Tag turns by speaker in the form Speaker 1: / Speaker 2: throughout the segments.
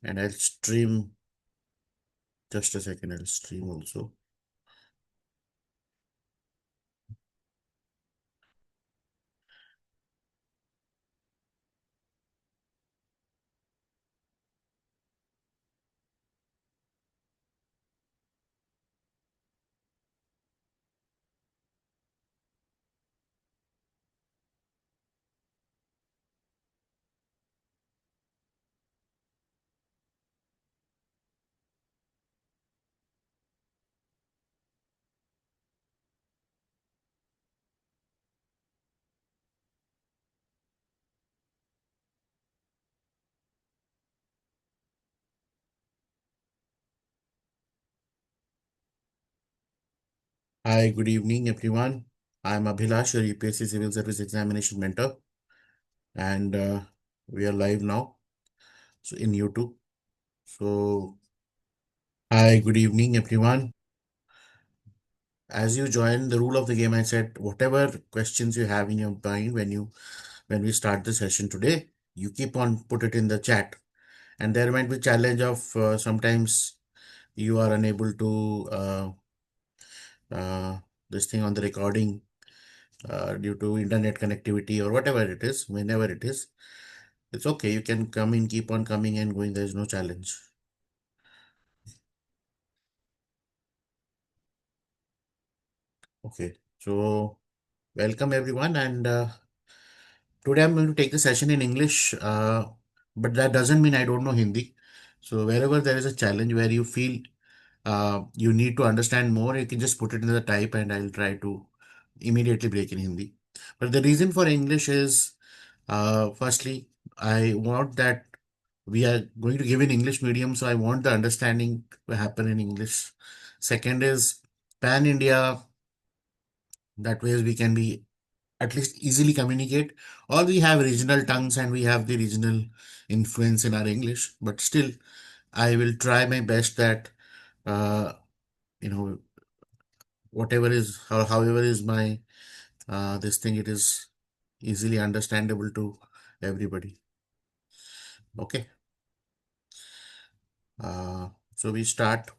Speaker 1: And I'll stream, just a second, I'll stream also. Hi, good evening, everyone. I'm Abhilash, your UPSC Civil Service Examination mentor, and we are live now. So in YouTube. So hi, good evening, everyone. As you join the rule of the game, I said whatever questions you have in your mind when we start the session today, you keep on put it in the chat. And there might be challenge of sometimes you are unable to uh, this thing on the recording due to internet connectivity or whatever it is, whenever it is. It's okay. You can come in, keep on coming and going. There's no challenge. Okay. So welcome everyone. And today I'm going to take the session in English. But that doesn't mean I don't know Hindi. So wherever there is a challenge where you feel you need to understand more, you can just put it in the type and I'll try to immediately break in Hindi. But the reason for English is, firstly, I want that we are going to give in English medium, so I want the understanding to happen in English. Second is pan India, that way we can be at least easily communicate, or we have regional tongues and we have the regional influence in our English, but still I will try my best that uh, you know whatever is however is my this thing, it is easily understandable to everybody. Okay. So we start.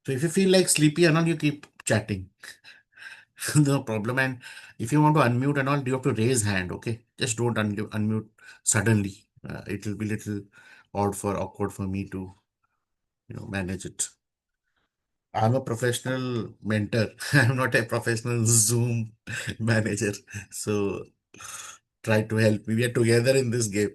Speaker 1: So if you feel like sleepy and all, you keep chatting. No problem. And if you want to unmute and all, you have to raise hand. Okay, just don't unmute suddenly. It will be little awkward for me to manage it. I'm a professional mentor. I'm not a professional Zoom manager. So try to help me. We are together in this game.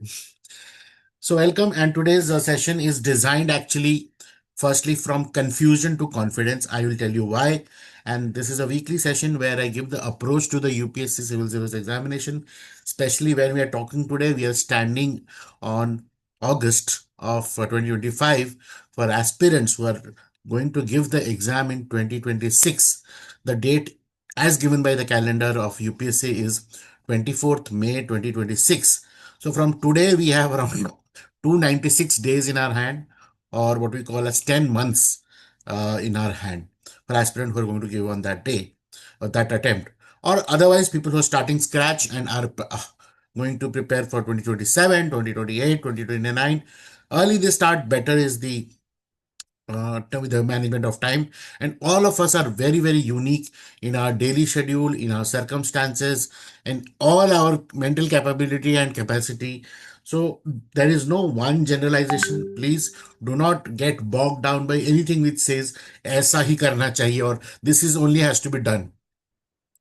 Speaker 1: So, welcome. And today's session is designed actually, firstly, from confusion to confidence. I will tell you why. And this is a weekly session where I give the approach to the UPSC Civil Service Examination. Especially when we are talking today, we are standing on August of 2025 for aspirants who are going to give the exam in 2026. The date, as given by the calendar of UPSC, is 24th May 2026. So, from today, we have around 296 days in our hand, or what we call as 10 months in our hand for aspirant who are going to give on that day or that attempt. Or otherwise, people who are starting scratch and are going to prepare for 2027, 2028, 2029. Early they start, better is with the management of time. And all of us are very, very unique in our daily schedule, in our circumstances, and all our mental capability and capacity. So there is no one generalization. Please do not get bogged down by anything which says aisa hi karna chahiye or this is only has to be done.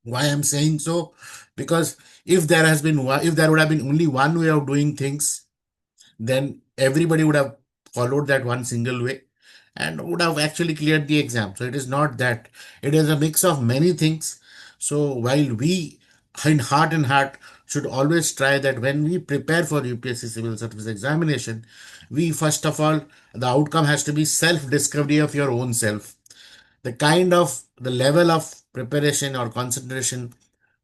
Speaker 1: Why I'm saying so? Because if there would have been only one way of doing things, then everybody would have followed that one single way and would have actually cleared the exam. So it is not that. It is a mix of many things. So while we, in heart and heart, should always try that when we prepare for UPSC Civil Service Examination, we first of all, the outcome has to be self-discovery of your own self. The level of preparation or concentration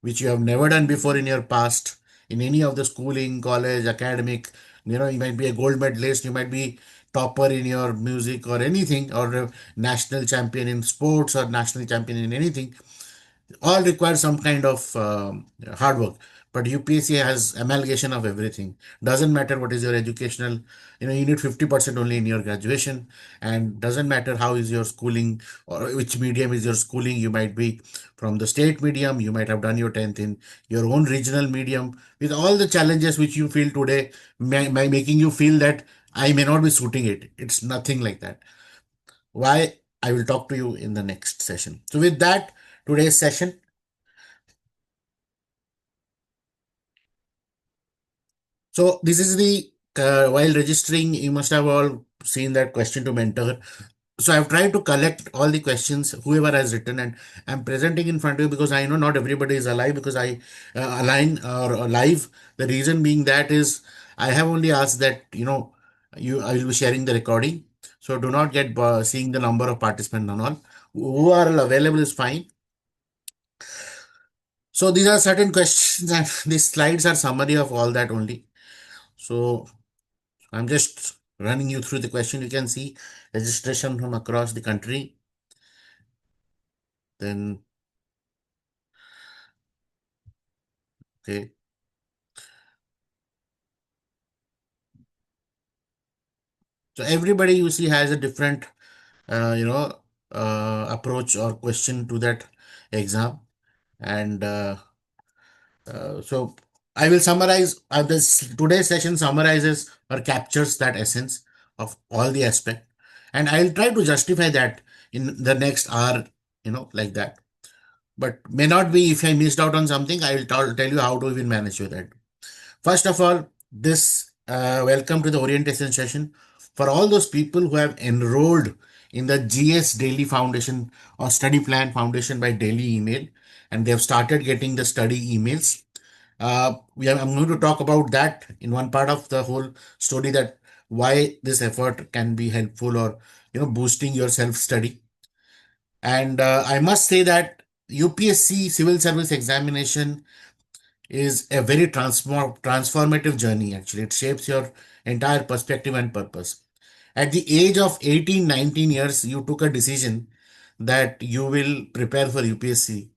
Speaker 1: which you have never done before in your past, in any of the schooling, college, academic. You might be a gold medalist, you might be topper in your music or anything, or a national champion in sports or national champion in anything. All require some kind of hard work. But UPSC has amalgamation of everything. Doesn't matter what is your educational, you need 50% only in your graduation, and doesn't matter how is your schooling or which medium is your schooling. You might be from the state medium, you might have done your 10th in your own regional medium, with all the challenges which you feel today, making you feel that I may not be suiting it. It's nothing like that. Why? I will talk to you in the next session. So with that, today's session. So this is the while registering, you must have all seen that question to mentor. So I've tried to collect all the questions whoever has written, and I'm presenting in front of you because I know not everybody is alive, because I align or alive. The reason being that is I have only asked that you I will be sharing the recording, so do not get seeing the number of participants and all. Who are available is fine. So these are certain questions, and these slides are summary of all that only. So I'm just running you through the question. You can see registration from across the country. Then, okay. So everybody you see has a different, approach or question to that exam. And so I will summarize this today's session summarizes or captures that essence of all the aspect. And I'll try to justify that in the next hour, like that. But may not be, if I missed out on something, I will tell you how to even manage with that. First of all, this welcome to the orientation session for all those people who have enrolled in the GS Daily Foundation or Study Plan Foundation by daily email, and they have started getting the study emails. I'm going to talk about that in one part of the whole story, that why this effort can be helpful, or boosting your self study. And I must say that UPSC Civil Service Examination is a very transformative journey. Actually, it shapes your entire perspective and purpose. At the age of 18, 19 years, you took a decision that you will prepare for UPSC.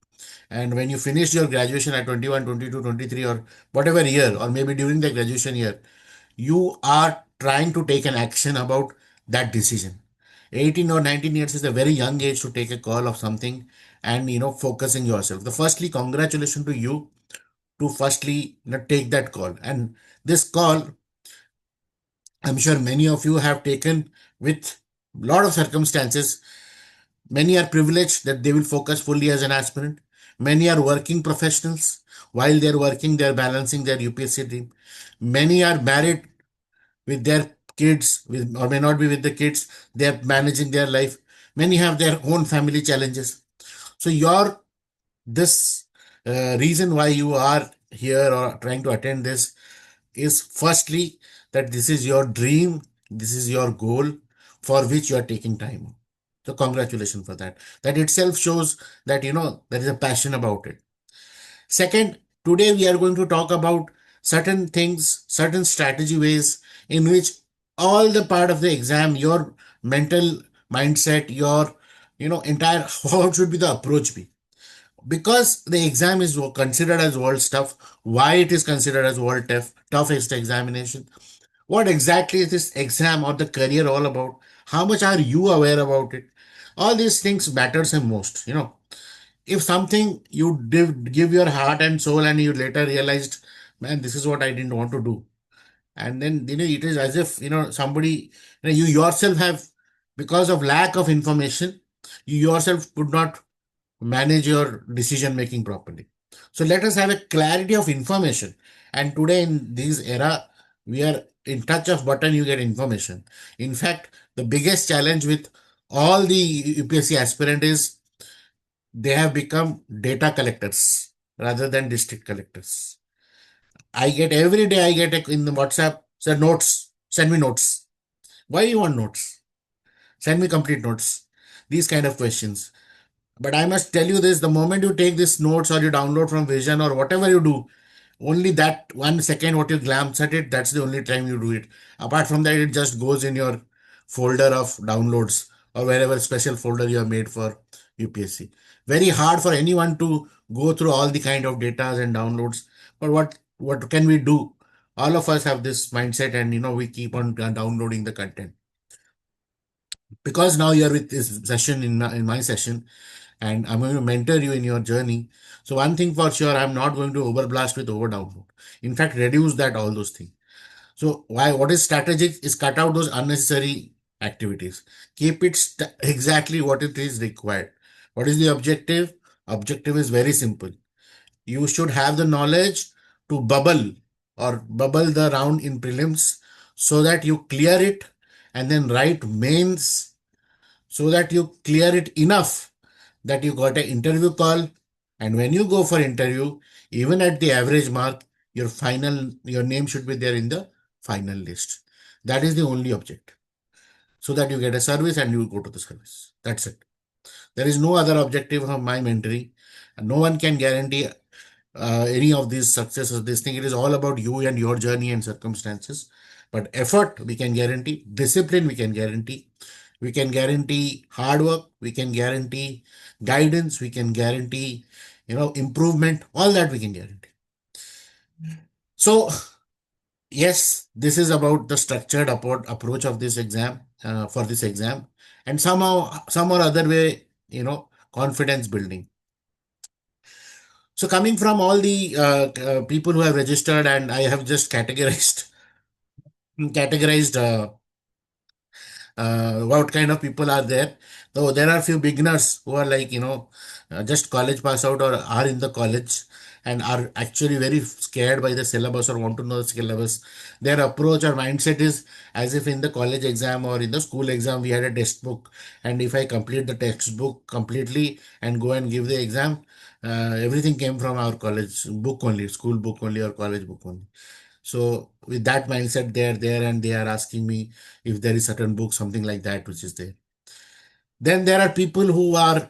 Speaker 1: And when you finished your graduation at 21, 22, 23, or whatever year, or maybe during the graduation year, you are trying to take an action about that decision. 18 or 19 years is a very young age to take a call of something, and focusing yourself. The firstly, congratulations to you to firstly take that call. And this call, I'm sure many of you have taken with lot of circumstances. Many are privileged that they will focus fully as an aspirant. Many are working professionals. While they're working, they're balancing their UPSC dream. Many are married with their kids, or may not be with the kids. They're managing their life. Many have their own family challenges. So your this reason why you are here or trying to attend this is firstly that this is your dream, this is your goal for which you are taking time. So congratulations for that. That itself shows that there is a passion about it. Second, today we are going to talk about certain things, certain strategy ways in which all the part of the exam, your mental mindset, your entire how should be the approach be, because the exam is considered as world tough. Why it is considered as world toughest examination? What exactly is this exam or the career all about? How much are you aware about it? All these things matters the most. If something you did give your heart and soul, and you later realized, man, this is what I didn't want to do, and then it is as if somebody, you yourself have, because of lack of information, you yourself could not manage your decision making properly. So let us have a clarity of information. And today in this era, we are in touch of button, you get information. In fact, the biggest challenge with all the UPSC aspirant is they have become data collectors rather than district collectors. I get every day, I get in the WhatsApp, sir, notes, send me notes. Why you want notes? Send me complete notes. These kind of questions. But I must tell you this, the moment you take this notes or you download from Vision or whatever you do, only that 1 second what you glance at it, that's the only time you do it. Apart from that, it just goes in your folder of downloads or wherever special folder you have made for UPSC. Very hard for anyone to go through all the kind of data and downloads. But what can we do? All of us have this mindset, and we keep on downloading the content. Because now you're with this session in my session, and I'm going to mentor you in your journey. So one thing for sure, I'm not going to overblast with over download. In fact, reduce that all those things. So what is strategic is cut out those unnecessary activities. Keep it exactly what it is required. What is the objective? Objective is very simple. You should have the knowledge to bubble the round in prelims, so that you clear it, and then write mains, so that you clear it enough that you got an interview call. And when you go for interview, even at the average mark, your name should be there in the final list. That is the only object, so that you get a service and you go to the service. That's it. There is no other objective of my mentoring. No one can guarantee any of these successes. This thing, it is all about you and your journey and circumstances. But effort, we can guarantee. Discipline, we can guarantee. We can guarantee hard work. We can guarantee guidance. We can guarantee, improvement. All that we can guarantee. So, yes, this is about the structured approach of this exam, for this exam, and somehow, some or other way, confidence building. So coming from all the people who have registered, and I have just categorized what kind of people are there. Though there are few beginners who are like, just college pass out or are in the college and are actually very scared by the syllabus or want to know the syllabus. Their approach or mindset is as if in the college exam or in the school exam we had a textbook, and if I complete the textbook completely and go and give the exam, everything came from our college book only, school book only, or college book only. So with that mindset, they are there and they are asking me if there is certain book, something like that, which is there. Then there are people who are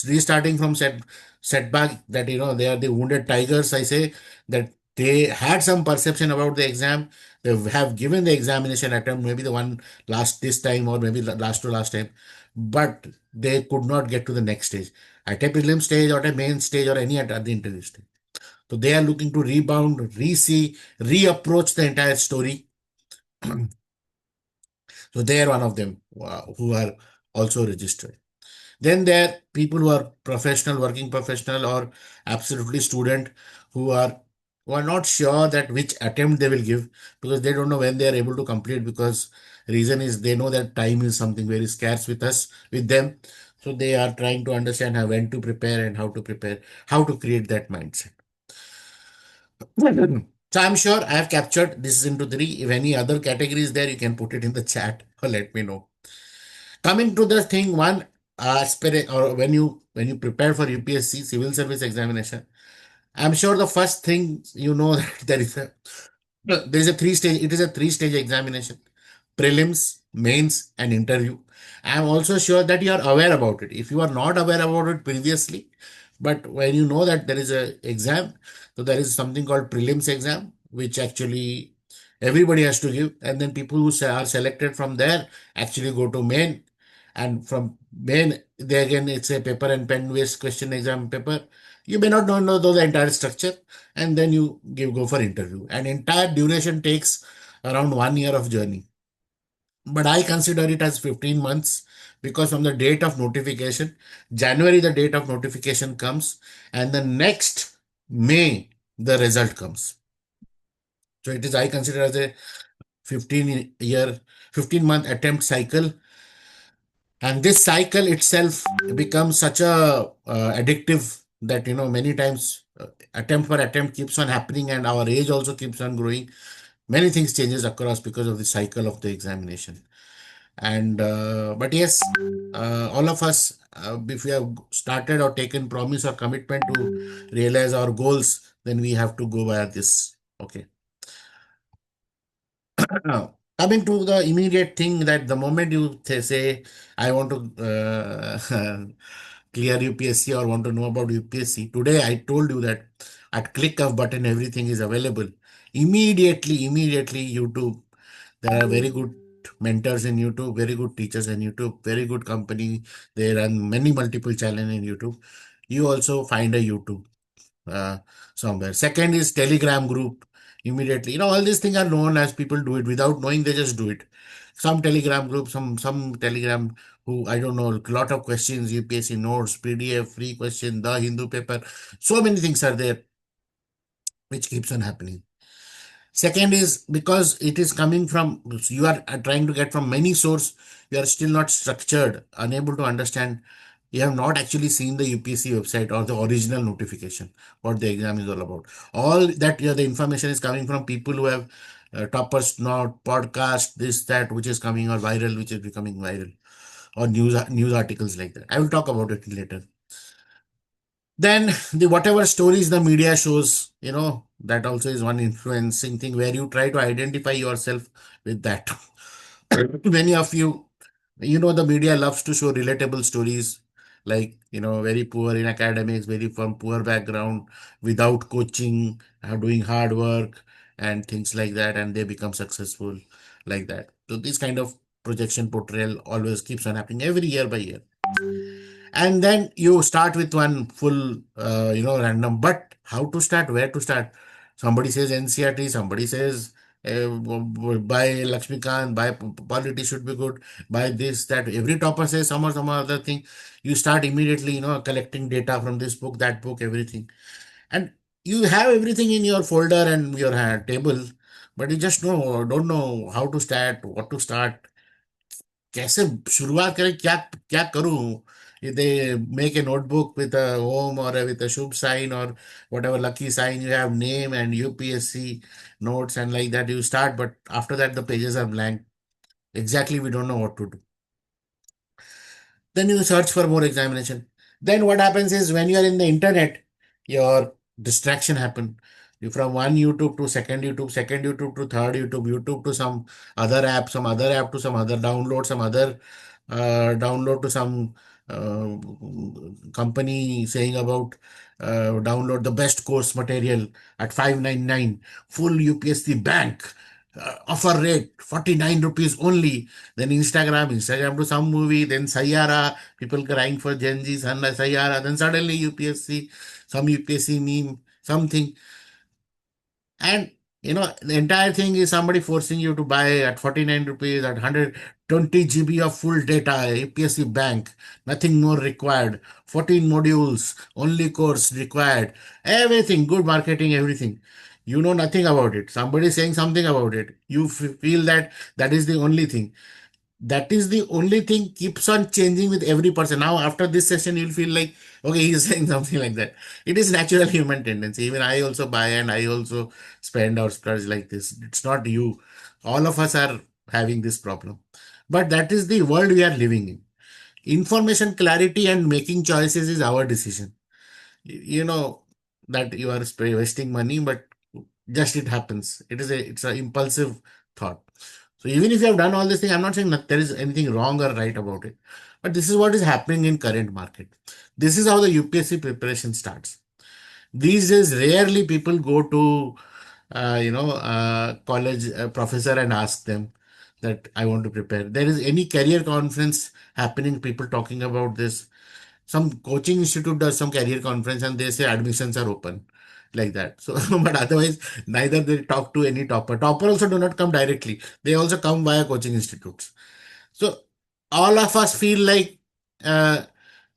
Speaker 1: restarting from setback, that they are the wounded tigers. I say that they had some perception about the exam. They have given the examination attempt, maybe the one last this time or maybe last to last time, but they could not get to the next stage, at a prelim stage or at a main stage or any at the interview stage. So they are looking to rebound, re-see, reapproach the entire story. So they are one of them who are also registered. Then there are people who are professional, working professional, or absolutely student, who are who are not sure that which attempt they will give, because they don't know when they are able to complete, because reason is they know that time is something very scarce with them. So they are trying to understand how when to prepare and how to prepare, how to create that mindset. So I'm sure I have captured this into three. If any other category is there, you can put it in the chat or let me know. Coming to the thing, one aspirant, or when you prepare for UPSC Civil Service Examination, I'm sure the first thing that there is a three stage. It is a three-stage examination: prelims, mains, and interview. I am also sure that you are aware about it. If you are not aware about it previously, but when you know that there is a exam, so there is something called prelims exam, which actually everybody has to give, and then people who are selected from there actually go to main, and from main they again it's a paper and pen based question exam paper. You may not know the entire structure, and then you go for interview. And entire duration takes around 1 year of journey. But I consider it as 15 months, because from the date of notification, January, the date of notification comes, and the next May, the result comes. So it is, I consider as a 15-month attempt cycle. And this cycle itself becomes such a addictive that, many times attempt per attempt keeps on happening, and our age also keeps on growing. Many things changes across because of the cycle of the examination. And but yes, all of us, if we have started or taken promise or commitment to realize our goals, then we have to go by this. Okay. Now, coming to the immediate thing, that the moment you say, I want to clear UPSC or want to know about UPSC, today I told you that at click of button, everything is available. Immediately, YouTube. There are very good mentors in YouTube, very good teachers in YouTube, very good company. They run many multiple channels in YouTube. You also find a YouTube. somewhere. Second is Telegram group immediately. All these things are known as people do it without knowing, they just do it. Some Telegram group, some Telegram who I don't know, a lot of questions, UPSC notes, PDF, free question, the Hindu paper. So many things are there which keeps on happening. Second is because it is coming from, you are trying to get from many source, you are still not structured, unable to understand. You have not actually seen the UPSC website or the original notification, what the exam is all about. All that, the information is coming from people who have toppers, not podcast, this, that, which is coming or viral, which is becoming viral, or news articles like that. I will talk about it later. Then the whatever stories the media shows, that also is one influencing thing where you try to identify yourself with that. Many of you, the media loves to show relatable stories, like, very poor in academics, very from poor background, without coaching, doing hard work and things like that, and they become successful like that. So this kind of projection portrayal always keeps on happening every year by year. And then you start with one full random, but how to start, where to start? Somebody says NCRT, somebody says by Lakshmikant, by polity should be good, by this, that, every topper says some other thing. You start immediately, collecting data from this book, that book, everything, and you have everything in your folder and your table, but you just don't know how to start, what to start, कैसे शुरुआत करें, क्या क्या करूं. They make a notebook with a home or with a shubh sign or whatever lucky sign, you have name and UPSC notes, and like that you start, but after that the pages are blank. Exactly, we don't know what to do. Then you search for more examination. Then what happens is, when you are in the internet, your distraction happen. You from one YouTube to second YouTube to third YouTube to some other app, to some other download, some other download to some uh, company saying about download the best course material at 599, full UPSC bank, offer rate 49 rupees only. Then Instagram to some movie, then Sayara, people crying for Gen Z, Sayara, then suddenly UPSC, some UPSC meme, something. And the entire thing is somebody forcing you to buy at 49 rupees, at 120 GB of full data, UPSC bank, nothing more required, 14 modules, only course required, everything, good marketing, everything. You know nothing about it. Somebody saying something about it. You feel that that is the only thing. That is the only thing, keeps on changing with every person. Now after this session you'll feel like, okay, he's saying something like that. It is natural human tendency. Even I also buy and I also spend or splurge like this. It's not you, all of us are having this problem, but that is the world we are living in. Information clarity and making choices is our decision. You know that you are wasting money, but just it happens. It's a impulsive thought. So even if you have done all this thing, I'm not saying that there is anything wrong or right about it, but this is what is happening in current market. This is how the UPSC preparation starts. These days, rarely people go to college professor and ask them that I want to prepare. There is any career conference happening, people talking about this. Some coaching institute does some career conference and they say admissions are open, like that. So but otherwise neither they talk to any topper also do not come directly, they also come via coaching institutes. So all of us feel like, uh,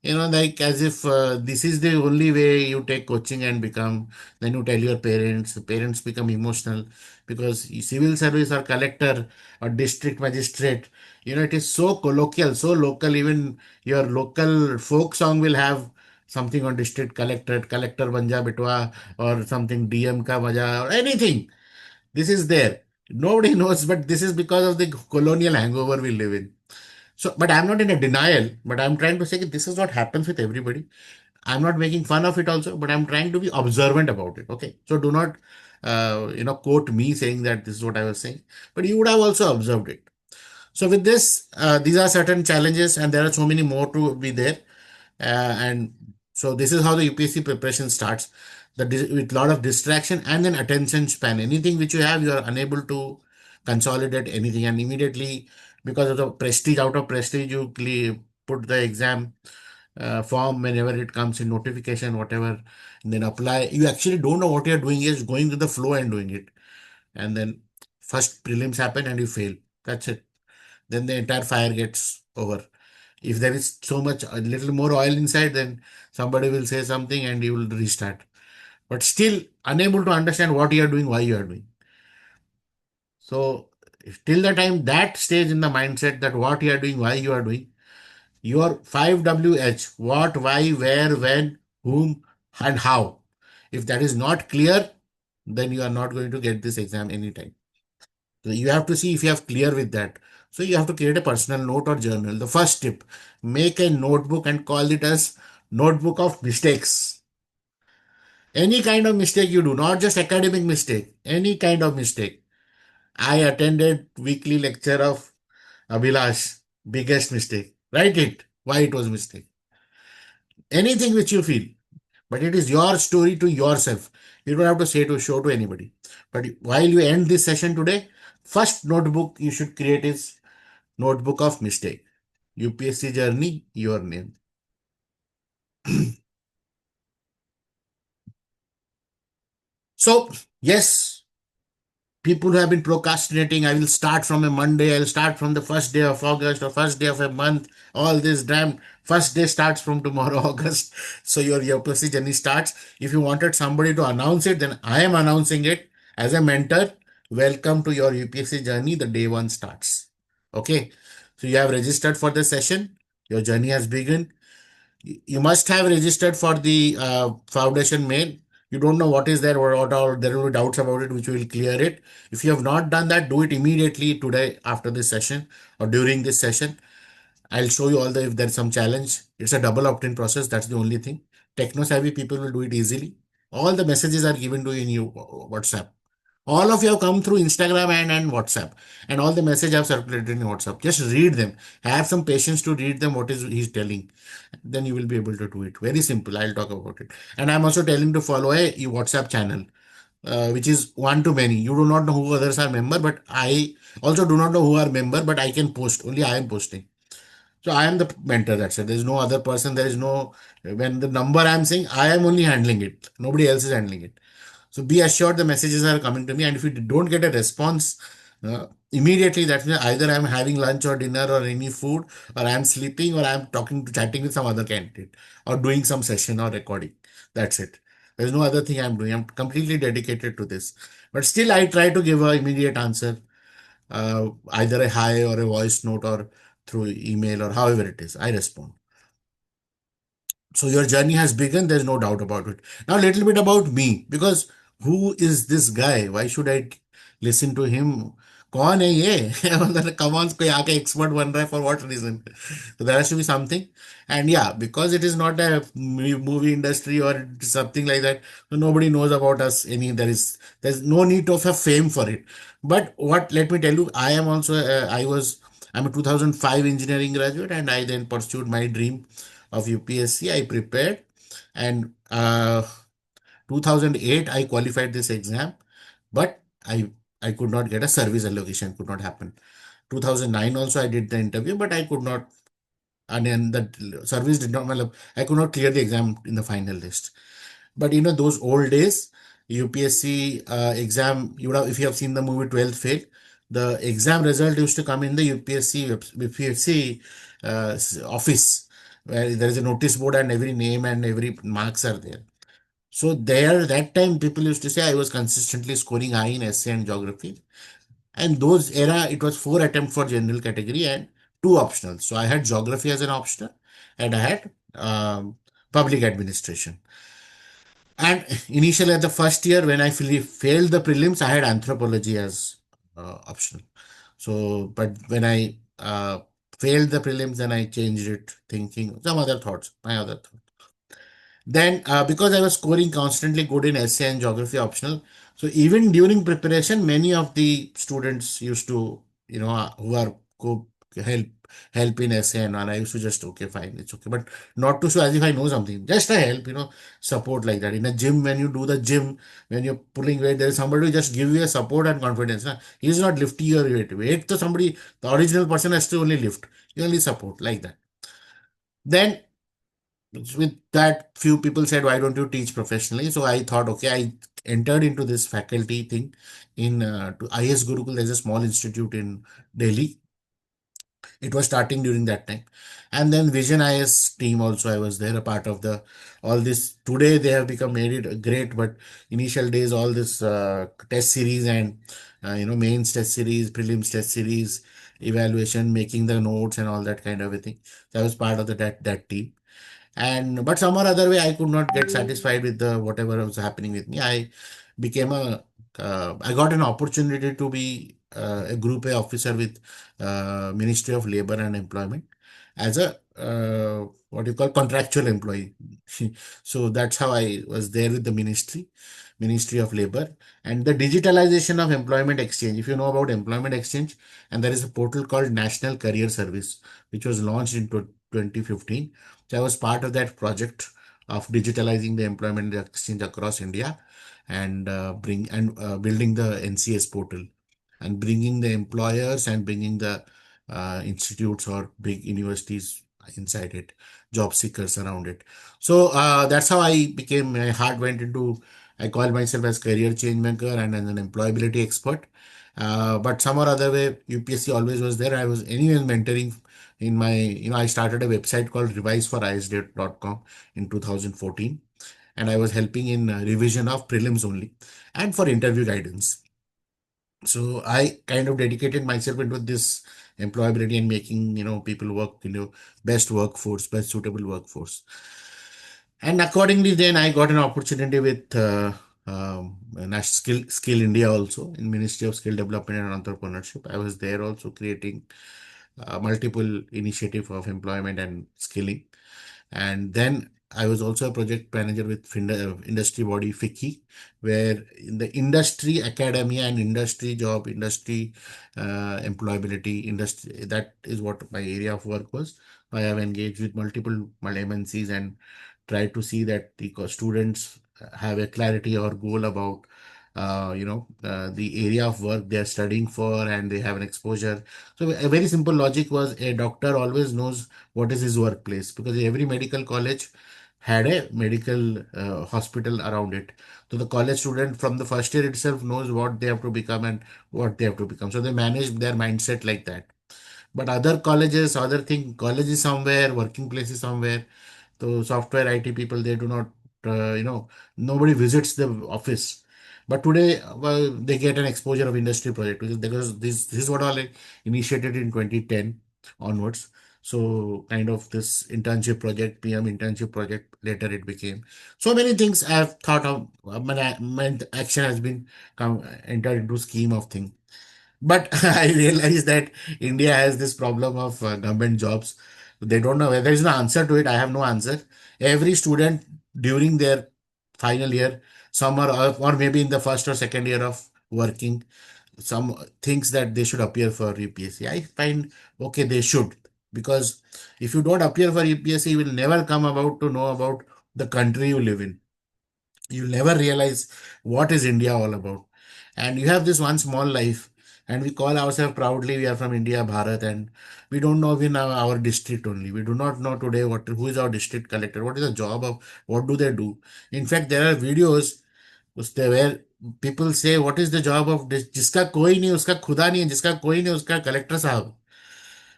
Speaker 1: like as if this is the only way you take coaching and become. Then you tell your parents, the parents become emotional because civil service or collector or district magistrate, it is so colloquial, so local. Even your local folk song will have something on district collector, collector banja bitwa, or something DM ka maja, or anything. This is there. Nobody knows, but this is because of the colonial hangover we live in. So, but I'm not in a denial, but I'm trying to say that this is what happens with everybody. I'm not making fun of it also, but I'm trying to be observant about it. Okay. So do not, quote me saying that this is what I was saying, but you would have also observed it. So with this, these are certain challenges and there are so many more to be there. And so this is how the UPSC preparation starts, with a lot of distraction and then attention span. Anything which you have, you are unable to consolidate anything, and immediately because of the prestige, out of prestige, you put the exam. form whenever it comes in notification, whatever, and then apply. You actually don't know what you're doing, is going with the flow and doing it. And then first prelims happen and you fail. That's it. Then the entire fire gets over. If there is so much, a little more oil inside, then somebody will say something and you will restart. But still unable to understand what you are doing, why you are doing. So till the time that stage in the mindset that what you are doing, why you are doing, your 5WH, what, why, where, when, whom, and how. If that is not clear, then you are not going to get this exam anytime. So you have to see if you have clear with that. So you have to create a personal note or journal. The first tip, make a notebook and call it as notebook of mistakes. Any kind of mistake you do, not just academic mistake, any kind of mistake. I attended weekly lecture of Abhilash, biggest mistake. Write it, why it was mistake. Anything which you feel, but it is your story to yourself. You don't have to say to show to anybody. But while you end this session today, first notebook you should create is notebook of mistake. UPSC journey, your name. So, yes, people who have been procrastinating, I will start from a Monday, I'll start from the first day of August or first day of a month. All this damn first day starts from tomorrow, August. So your UPSC journey starts. If you wanted somebody to announce it, then I am announcing it as a mentor. Welcome to your UPSC journey. The day one starts. Okay. So you have registered for the session. Your journey has begun. You must have registered for the foundation mail. You don't know what is there or what all, there will be doubts about it, which will clear it. If you have not done that, do it immediately today after this session or during this session. I'll show you all the, if there's some challenge. It's a double opt-in process. That's the only thing. Techno savvy people will do it easily. All the messages are given to you in your WhatsApp. All of you have come through Instagram and WhatsApp, and all the message have circulated in WhatsApp. Just read them. Have some patience to read them. What is he's telling, then you will be able to do it. Very simple. I'll talk about it. And I'm also telling to follow a WhatsApp channel, which is one to many. You do not know who others are member, but I also do not know who are member, but I can post. Only I am posting. So I am the mentor. That's it. There is no other person. There is no, when the number I'm saying, I am only handling it. Nobody else is handling it. So be assured the messages are coming to me, and if you don't get a response immediately, that means either I'm having lunch or dinner or any food, or I'm sleeping, or I'm talking to chatting with some other candidate, or doing some session or recording. That's it. There's no other thing I'm doing. I'm completely dedicated to this. But still, I try to give an immediate answer, either a hi or a voice note or through email or however it is. I respond. So your journey has begun. There's no doubt about it. Now, a little bit about me, because who is this guy? Why should I listen to him? कौन है ये मतलब कमांस कोई आके expert बन रहा है for what reason? So there has to be something. And yeah, because it is not a movie industry or something like that, so nobody knows about us. There's no need of a fame for it. But what, let me tell you, I am also I'm a 2005 engineering graduate, and I then pursued my dream of UPSC. I prepared, and 2008 I qualified this exam, but I could not get a service allocation. Could not happen. 2009 also I did the interview, but I could not, and then the service did not. Well, I could not clear the exam in the final list. But those old days, UPSC exam, you would have, if you have seen the movie 12th Fail, the exam result used to come in the UPSC office, where there is a notice board and every name and every marks are there. So there, that time people used to say I was consistently scoring high in essay and geography. And those era, it was 4 attempts for general category and 2 optional. So I had geography as an optional, and I had public administration. And initially, at the first year, when I failed the prelims, I had anthropology as optional. So, but when I failed the prelims, then I changed it, thinking some other thoughts, my other thoughts. Then, because I was scoring constantly good in essay and geography optional, so even during preparation, many of the students used to, who are go help help in essay, and I used to just, okay, fine, it's okay, but not to show as if I know something, just a help, support like that. In a gym, when you do the gym, when you're pulling weight, there is somebody who just give you a support and confidence. Huh? He's not lifting your weight. Weight to somebody, the original person has to only lift. You only support like that. Then with that, few people said, why don't you teach professionally? So I thought, okay, I entered into this faculty thing in to IS Gurukul. There's a small institute in Delhi. It was starting during that time. And then Vision IS team also, I was there, a part of the all this. Today they have become made it great, but initial days, all this test series and mains test series, prelims test series, evaluation, making the notes and all that kind of a thing. So I was part of that team. And but some or other way, I could not get satisfied with the whatever was happening with me. Became a I got an opportunity to be a group A officer with Ministry of Labor and Employment as a what you call contractual employee. So that's how I was there with the Ministry of Labor, and the digitalization of employment exchange. If you know about employment exchange, and there is a portal called National Career Service, which was launched in 2015. So I was part of that project of digitalizing the employment exchange across India, and building the NCS portal, and bringing the employers and bringing the institutes or big universities inside it, job seekers around it. So that's how I became. My heart went into. I call myself as career change maker and as an employability expert. But some or other way, UPSC always was there. I was anyways mentoring in my, I started a website called reviseforisdate.com in 2014, and I was helping in revision of prelims only and for interview guidance. So I kind of dedicated myself into this employability and making, people work, best workforce, best suitable workforce. And accordingly, then I got an opportunity with National Skill India also in Ministry of Skill Development and Entrepreneurship. I was there also creating multiple initiative of employment and skilling. And then I was also a project manager with industry body FICCI, where in the industry academia and industry job, industry employability, industry, that is what my area of work was. I have engaged with multiple MNCs and try to see that the students have a clarity or goal about the area of work they are studying for, and they have an exposure. So a very simple logic was, a doctor always knows what is his workplace, because every medical college had a medical hospital around it. So the college student from the first year itself knows what they have to become and what they have to become. So they manage their mindset like that. But other colleges, other thing, college is somewhere, working place is somewhere. So software IT people, they do not, nobody visits the office. But today, well, they get an exposure of industry project, because this is what all I initiated in 2010 onwards. So kind of this internship project, PM internship project, later it became. So many things I have thought of. My action has been entered into scheme of thing. But I realize that India has this problem of government jobs. They don't know. There is no answer to it. I have no answer. Every student during their final year, summer, or maybe in the first or second year of working, some thinks that they should appear for UPSC. I find, okay, they should, because if you don't appear for UPSC, you will never come about to know about the country you live in. You'll never realize what is India all about. And you have this one small life, and we call ourselves proudly we are from India, Bharat, and we don't know even our district only. We do not know today who is our district collector, what is the job of, what do they do. In fact, there are videos where people say, what is the job of जिसका कोई नहीं उसका खुदा नहीं है, जिसका कोई नहीं उसका कलेक्टर साहब.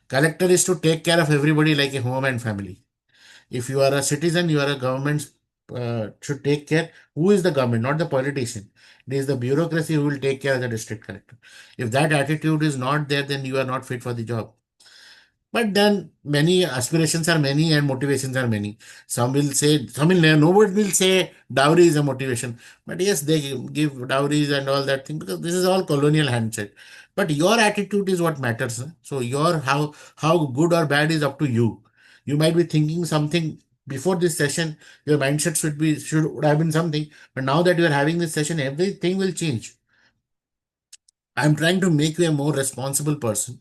Speaker 1: Collector is to take care of everybody like a home and family. If you are a citizen, you are a government, should take care. Who is the government? Not the politician. It is the bureaucracy who will take care of the district collector. If that attitude is not there, then you are not fit for the job. But then many aspirations are many and motivations are many. Some will say, nobody will say dowry is a motivation. But yes, they give dowries and all that thing, because this is all colonial handshake. But your attitude is what matters. Huh? So your how good or bad is up to you. You might be thinking something before this session. Your mindset should would have been something. But now that you are having this session, everything will change. I'm trying to make you a more responsible person.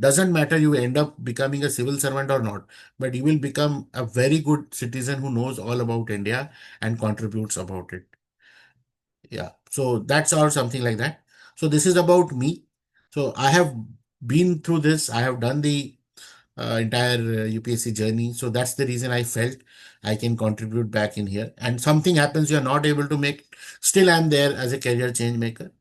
Speaker 1: Doesn't matter you end up becoming a civil servant or not, but you will become a very good citizen who knows all about India and contributes about it. Yeah. So that's all something like that. So this is about me. So I have been through this. I have done the entire UPSC journey. So that's the reason I felt I can contribute back in here. And something happens, you are not able to make, still I'm there as a career change maker.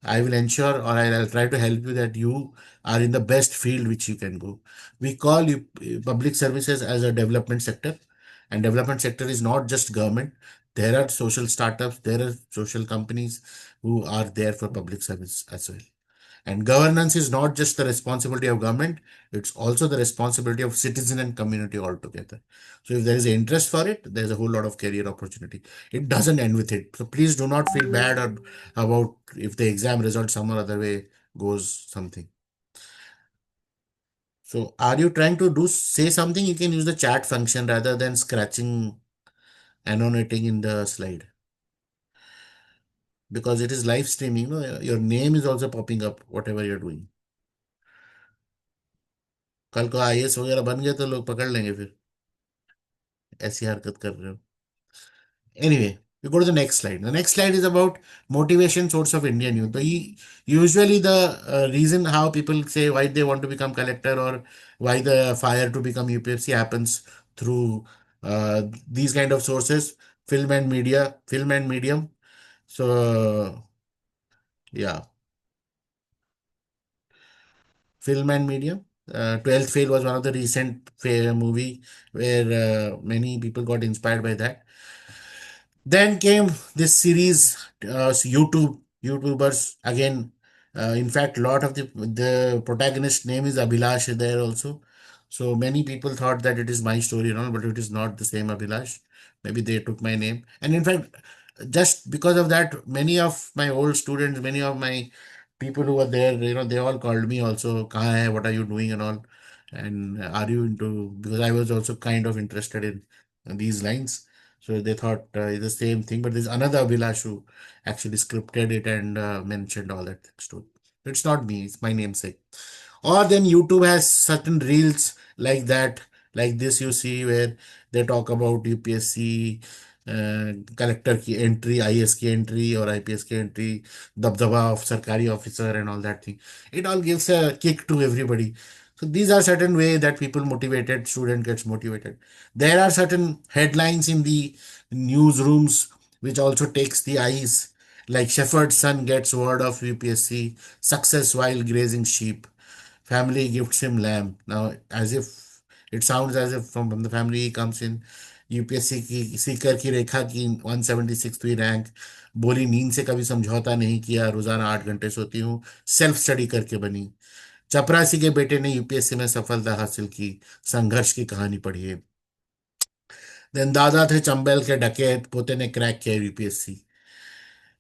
Speaker 1: I will ensure, or I'll try to help you that you are in the best field which you can go. We call you public services as a development sector, and development sector is not just government. There are social startups, there are social companies who are there for public service as well. And governance is not just the responsibility of government, it's also the responsibility of citizen and community altogether. So if there is interest for it, there's a whole lot of career opportunity. It doesn't end with it. So please do not feel bad or about if the exam result some or other way goes something. So are you trying to do say something? You can use the chat function rather than scratching, annotating in the slide. Because it is live streaming, your name is also popping up, whatever you're doing. कल को IAS वगैरह बन गए तो लोग पकड़ लेंगे फिर ऐसी हरकत कर रहे हो. Anyway, we go to the next slide. The next slide is about motivation source of Indian youth. Usually the reason how people say why they want to become collector or why the fire to become UPSC happens through these kind of sources, film and medium. So yeah, film and medium. 12th Fail was one of the recent movie where many people got inspired by that. Then came this series, YouTubers again. In fact, a lot of the protagonist name is Abhilash there also. So many people thought that it is my story and all, but it is not the same Abhilash. Maybe they took my name. And in fact, just because of that, many of my old students, many of my people who were there, they all called me also, "Kahan hai? What are you doing?" and all. And are you into, because I was also kind of interested in these lines. So they thought it's the same thing, but there's another Abhilash who actually scripted it and mentioned all that stuff. It's not me, it's my namesake. Or then YouTube has certain reels like that, like this you see where they talk about UPSC collector की entry, IS की entry or IPS की entry, दबदबा of सरकारी officer and all that thing. It all gives a kick to everybody. So these are certain way that people motivated, student gets motivated. There are certain headlines in the newsrooms which also takes the eyes, like shepherd's son gets word of UPSC success while grazing sheep. Family gifts him lamb. Now, as if it sounds as if from the family he comes in. UPSC की सीकर की रेखा की 176वीं rank. बोली नींद से कभी समझौता नहीं किया, रोजाना 8 घंटे सोती हूँ, सेल्फ स्टडी करके बनी. चपरासी के बेटे ने यूपीएससी में सफलता हासिल की, संघर्ष की कहानी पढ़िए. देन दादा थे चंबल के डकैत, पोते ने क्रैक किया UPSC.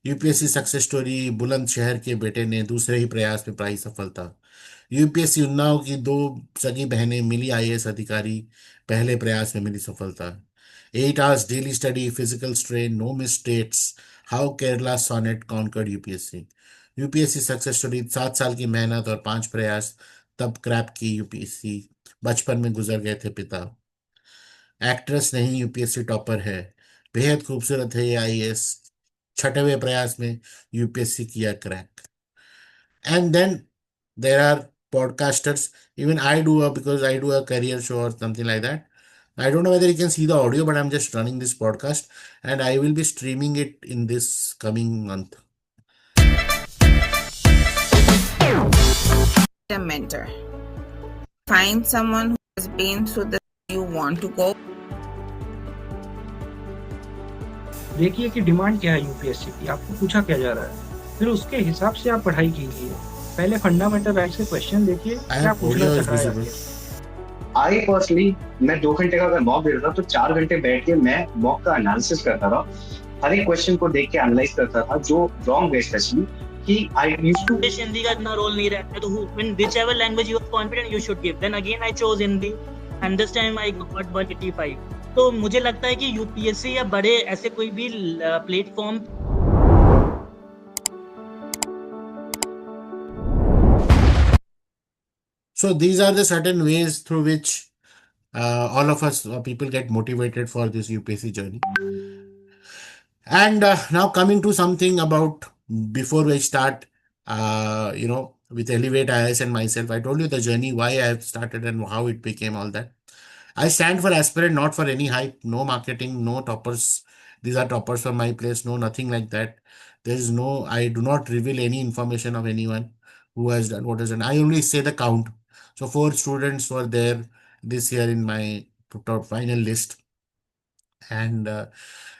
Speaker 1: UPSC success story, Bulandshahr के बेटे ने दूसरे ही प्रयास में पाई सफलता. यूपीएससी उन्नाव की दो सगी बहनें मिली आईएएस अधिकारी, पहले प्रयास में मिली सफलता. 8 hours daily study, physical strain, no mistakes, how Kerala सोनेट conquered UPSC. UPSC success story, 7 साल की मेहनत और 5 प्रयास, तब क्रैक की यूपीएससी. बचपन में गुजर गए थे पिता. एक्ट्रेस नहीं यूपीएससी टॉपर है, बेहद खूबसूरत है ये आईएएस, छठवें प्रयास में यूपीएससी किया crack. And then there are podcasters. Even I do because I do a career show or something like that. I don't know whether you can see the audio, but I'm just running this podcast and I will be streaming it in this coming month.
Speaker 2: A mentor. Find someone who has been through the you want to go.
Speaker 3: देखिए कि demand क्या है UPSC की, आपको पूछा क्या जा रहा है, फिर उसके हिसाब से आप पढ़ाई कीजिए. पहले फंडामेंटल राइट से क्वेश्चन देखिए क्या पूछना चाह रहा है.
Speaker 4: आई पर्सनली मैं 2 घंटे का अगर मॉक देता था तो 4 घंटे बैठ के मैं मॉक का एनालिसिस करता था, हर एक क्वेश्चन को देख के एनालाइज करता था जो रॉन्ग है स्पेशली कि आई यूज्ड टू.
Speaker 5: हिंदी का इतना रोल नहीं रहता तो when whichever language you are confident you should give. Then again I chose Hindi and this time I got 185. तो मुझे लगता है कि यूपीएससी या बड़े ऐसे कोई भी platform.
Speaker 1: So these are the certain ways through which all of us people get motivated for this UPSC journey. And now coming to something about before we start, with Elevate IS and myself. I told you the journey, why I have started and how it became all that. I stand for aspirant, not for any hype, no marketing, no toppers. These are toppers from my place, no, nothing like that. There is no, I do not reveal any information of anyone who has done what has done. I only say the count. So 4 students were there this year in my top final list. And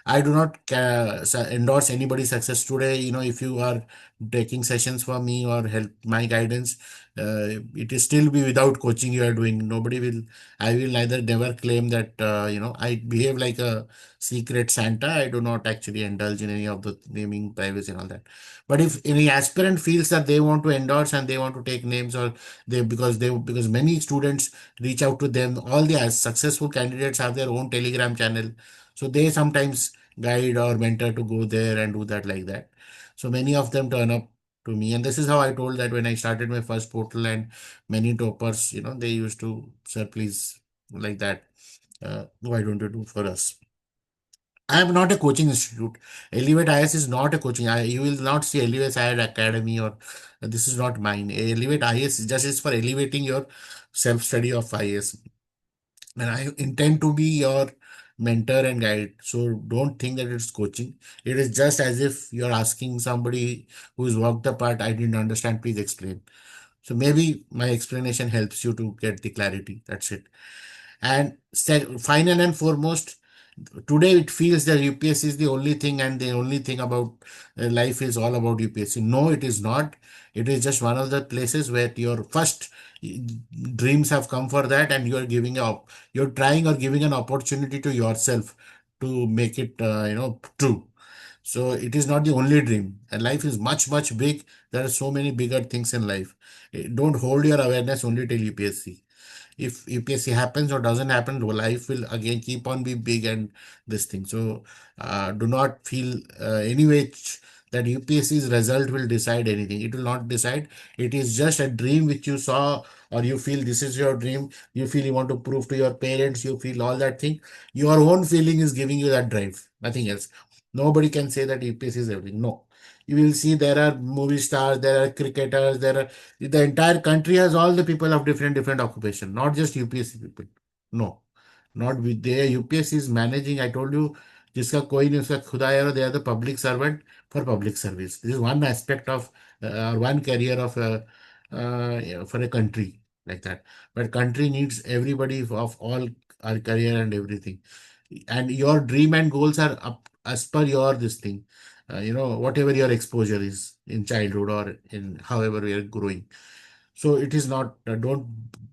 Speaker 1: I do not endorse anybody's success today. If you are taking sessions for me or help my guidance, it is still be without coaching you are doing. Nobody will, I will neither never claim that, I behave like a secret Santa. I do not actually indulge in any of the naming privacy and all that. But if any aspirant feels that they want to endorse and they want to take names, or because many students reach out to them, all the successful candidates have their own Telegram channel, so they sometimes guide or mentor to go there and do that like that. So many of them turn up to me. And this is how I told that when I started my first portal, and many toppers, they used to, sir, please, like that. Why don't you do for us? I am not a coaching institute. Elevate IS is not a coaching. You will not see Elevate IS Academy, or this is not mine. Elevate IS just is for elevating your self-study of IS. And I intend to be your mentor and guide. So don't think that it's coaching. It is just as if you're asking somebody who's walked the path, I didn't understand, please explain. So maybe my explanation helps you to get the clarity. That's it. And final and foremost, today it feels that UPSC is the only thing, and the only thing about life is all about UPSC. No, it is not. It is just one of the places where your first dreams have come for that, and you are giving up. You're trying or giving an opportunity to yourself to make it, true. So it is not the only dream, and life is much, much big. There are so many bigger things in life. Don't hold your awareness only till UPSC. If UPSC happens or doesn't happen, life will again keep on be big and this thing. So do not feel anyway that UPSC's result will decide anything. It will not decide. It is just a dream which you saw, or you feel this is your dream. You feel you want to prove to your parents. You feel all that thing. Your own feeling is giving you that drive. Nothing else. Nobody can say that UPSC is everything. No. You will see there are movie stars, there are cricketers, there are, the entire country has all the people of different occupation, not just UPSC people. No, not with their UPSC is managing. I told you, जिसका कोई नहीं उसका खुदा है, और they are the public servant for public service. This is one aspect of one career of for a country like that. But country needs everybody of all our career and everything. And your dream and goals are up as per your this thing, whatever your exposure is in childhood or in however we are growing. So it is not, don't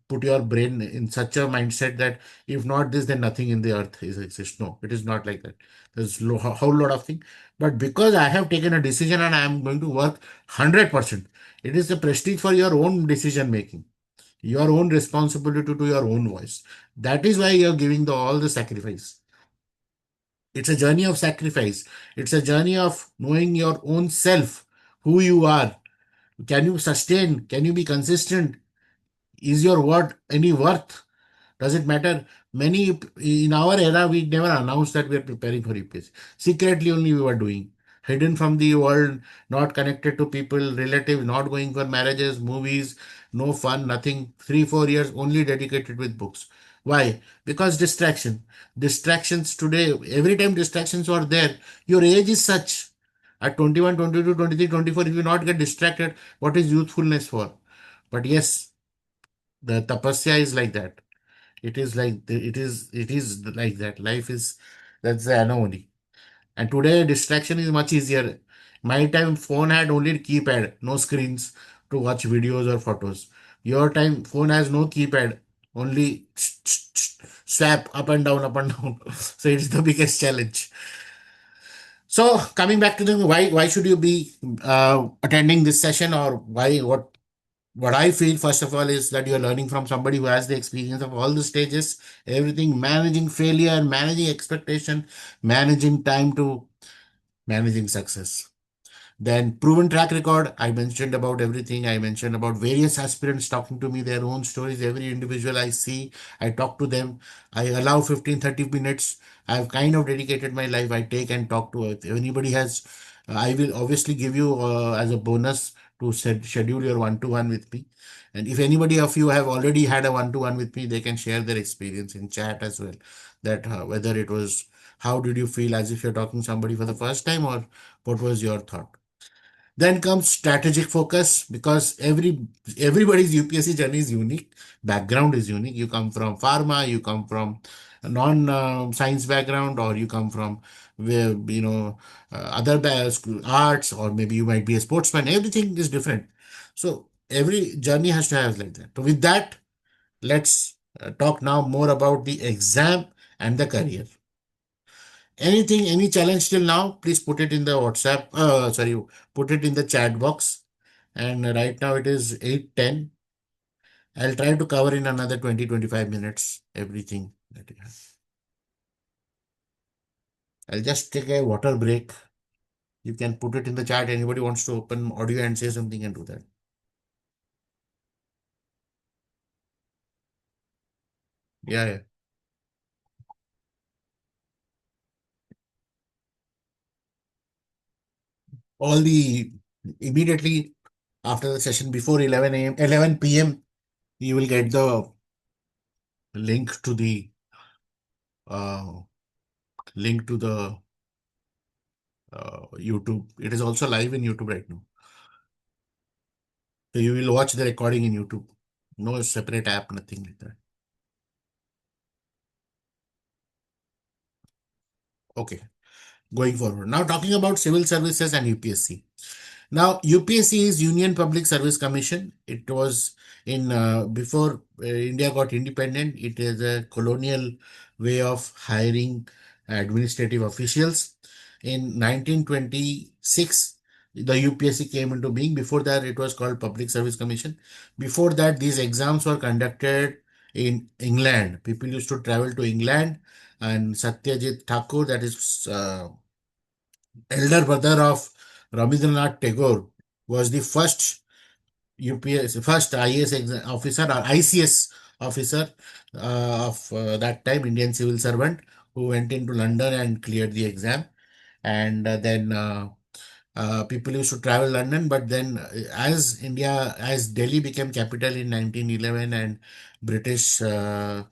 Speaker 1: put your brain in such a mindset that if not this, then nothing in the earth is exists. No, it is not like that. There's a whole lot of things. But because I have taken a decision and I am going to work 100%, it is the prestige for your own decision making, your own responsibility to your own voice. That is why you are giving all the sacrifice. It's a journey of sacrifice. It's a journey of knowing your own self, who you are. Can you sustain? Can you be consistent? Is your word any worth? Does it matter? Many in our era, we never announced that we are preparing for UPSC. Secretly, only we were doing. Hidden from the world, not connected to people, relatives, not going for marriages, movies, no fun, nothing. 3, 4 years only dedicated with books. Why? Because distraction. Distractions today, every time distractions are there, your age is such. At 21, 22, 23, 24, if you not get distracted, what is youthfulness for? But yes, the tapasya is like that. It is like that. Life is, that's the anomaly. And today distraction is much easier. My time phone had only keypad, no screens to watch videos or photos. Your time phone has no keypad, only swap up and down, up and down. So it's the biggest challenge. So coming back to the why should you be attending this session, or why, what I feel, first of all, is that you're learning from somebody who has the experience of all the stages, everything, managing failure, managing expectation, managing time to managing success. Then proven track record. I mentioned about everything. I mentioned about various aspirants talking to me, their own stories. Every individual I see, I talk to them. I allow 15, 30 minutes. I've kind of dedicated my life. I take and talk to, if anybody has I will obviously give you as a bonus to schedule your one-to-one with me. And if anybody of you have already had a one-to-one with me, they can share their experience in chat as well. That whether it was, how did you feel as if you're talking to somebody for the first time, or what was your thought? Then comes strategic focus, because everybody's UPSC journey is unique, background is unique. You come from pharma, you come from a non-science background, or you come from where other arts, or maybe you might be a sportsman. Everything is different. So every journey has to have like that. So with that, let's talk now more about the exam and the career. Anything, any challenge till now, please put it in the WhatsApp. Sorry, put it in the chat box. And right now it is 8:10. I'll try to cover in another 20-25 minutes everything that you have. I'll just take a water break. You can put it in the chat. Anybody wants to open audio and say something and do that. Yeah. All the Immediately after the session before 11 p.m., you will get the link to the uh, YouTube. It is also live in YouTube right now. So you will watch the recording in YouTube. No separate app, nothing like that. Okay, going forward. Now talking about civil services and UPSC. Now, UPSC is Union Public Service Commission. It was in before India got independent. It is a colonial way of hiring administrative officials. In 1926, the UPSC came into being. Before that, it was called Public Service Commission. Before that, these exams were conducted in England. People used to travel to England, and Satyajit Thakur, that is elder brother of Rabindranath Tagore, was the first first IAS officer or ICS officer of that time, Indian civil servant, who went into London and cleared the exam. And then people used to travel London, but then as Delhi became capital in 1911, and British India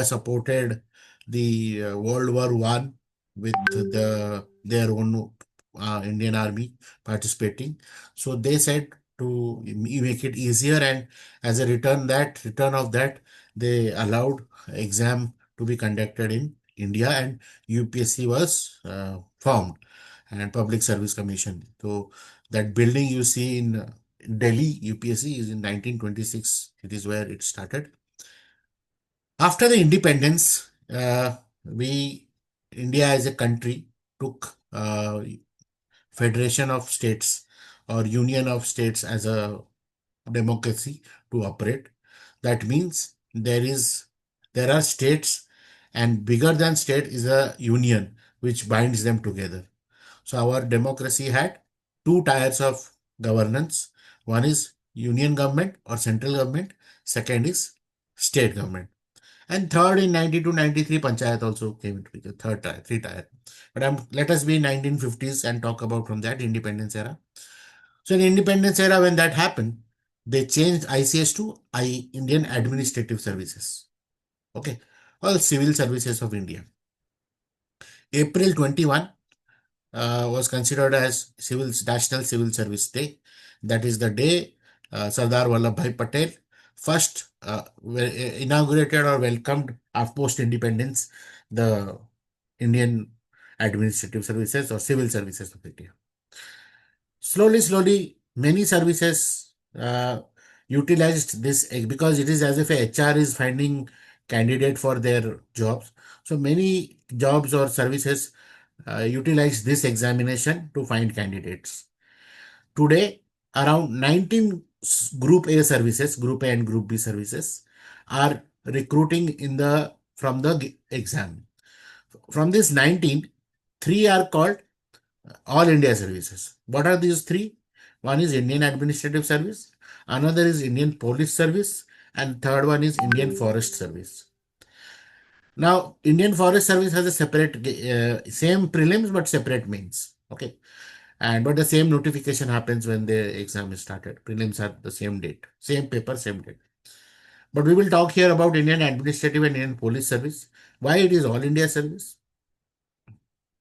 Speaker 1: supported the World War One with their own Indian army participating. So they said to make it easier, and as a return of that, they allowed exam to be conducted in India, and UPSC was formed, and Public Service Commission. So that building you see in Delhi, UPSC, is in 1926. It is where it started. After the independence, we India as a country took Federation of States or Union of States as a democracy to operate. That means there are states, and bigger than state is a union which binds them together. So our democracy had two tiers of governance. One is union government or central government. Second is state government. And third, in 92-93, Panchayat also came into picture. Third tier, three tier. But let us be in 1950s and talk about from that independence era. So in independence era, when that happened, they changed ICS to Indian Administrative Services. Okay. All Civil Services of India. April 21 was considered as National Civil Service Day. That is the day Sardar Vallabhbhai Patel first inaugurated or welcomed after post-independence the Indian Administrative Services or Civil Services of India. Slowly, many services utilized this because it is as if a HR is finding candidate for their jobs. So many jobs or services utilize this examination to find candidates. Today, around 19 Group A services, Group A and Group B services, are recruiting from the exam. From this 19, 3 are called All India services. What are these 3? One is Indian Administrative Service, another is Indian Police Service, and third one is Indian Forest Service. Now, Indian Forest Service has a separate, same prelims but separate mains. Okay. But the same notification happens when the exam is started. Prelims are the same date, same paper, same date. But we will talk here about Indian Administrative and Indian Police Service. Why it is all India service?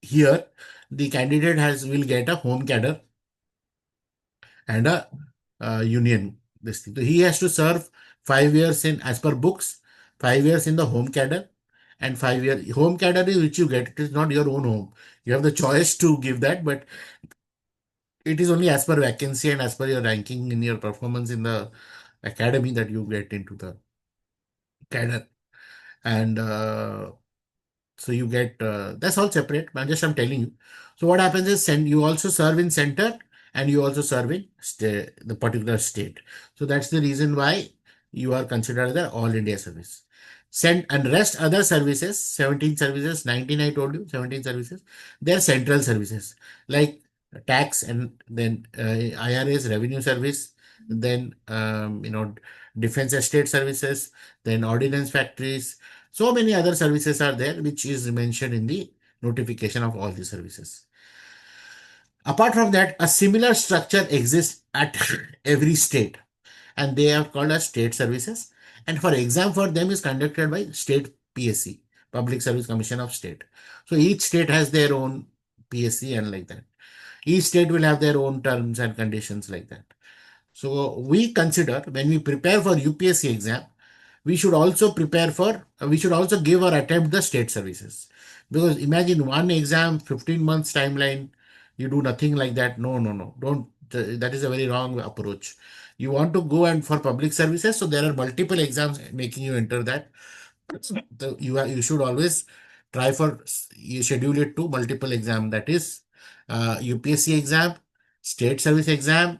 Speaker 1: Here, the candidate will get a home cadre and a union. This thing. So he has to serve 5 years in, as per books, 5 years in the home cadre, and 5 year home cadre is which you get. It is not your own home. You have the choice to give that, but it is only as per vacancy and as per your ranking in your performance in the academy that you get into the cadre. And so you get that's all separate. I'm telling you. So what happens is you also serve in center and you also serve in the particular state. So that's the reason why you are considered the all India service. Send and rest other services, 17 services, 19 I told you, 17 services. They are central services like tax and then IRS, revenue service, then defense estate services, then ordnance factories. So many other services are there, which is mentioned in the notification of all the services. Apart from that, a similar structure exists at every state, and they are called as state services. And for exam for them is conducted by state PSC, Public Service Commission of State. So each state has their own PSC and like that. Each state will have their own terms and conditions like that. So we consider when we prepare for UPSC exam, we should also we should also give or attempt the state services. Because imagine one exam, 15 months timeline, you do nothing like that. No, no, no. Don't. That is a very wrong approach. You want to go and for public services, so there are multiple exams making you enter that. So you should always try for you schedule it to multiple exam. That is UPSC exam, state service exam,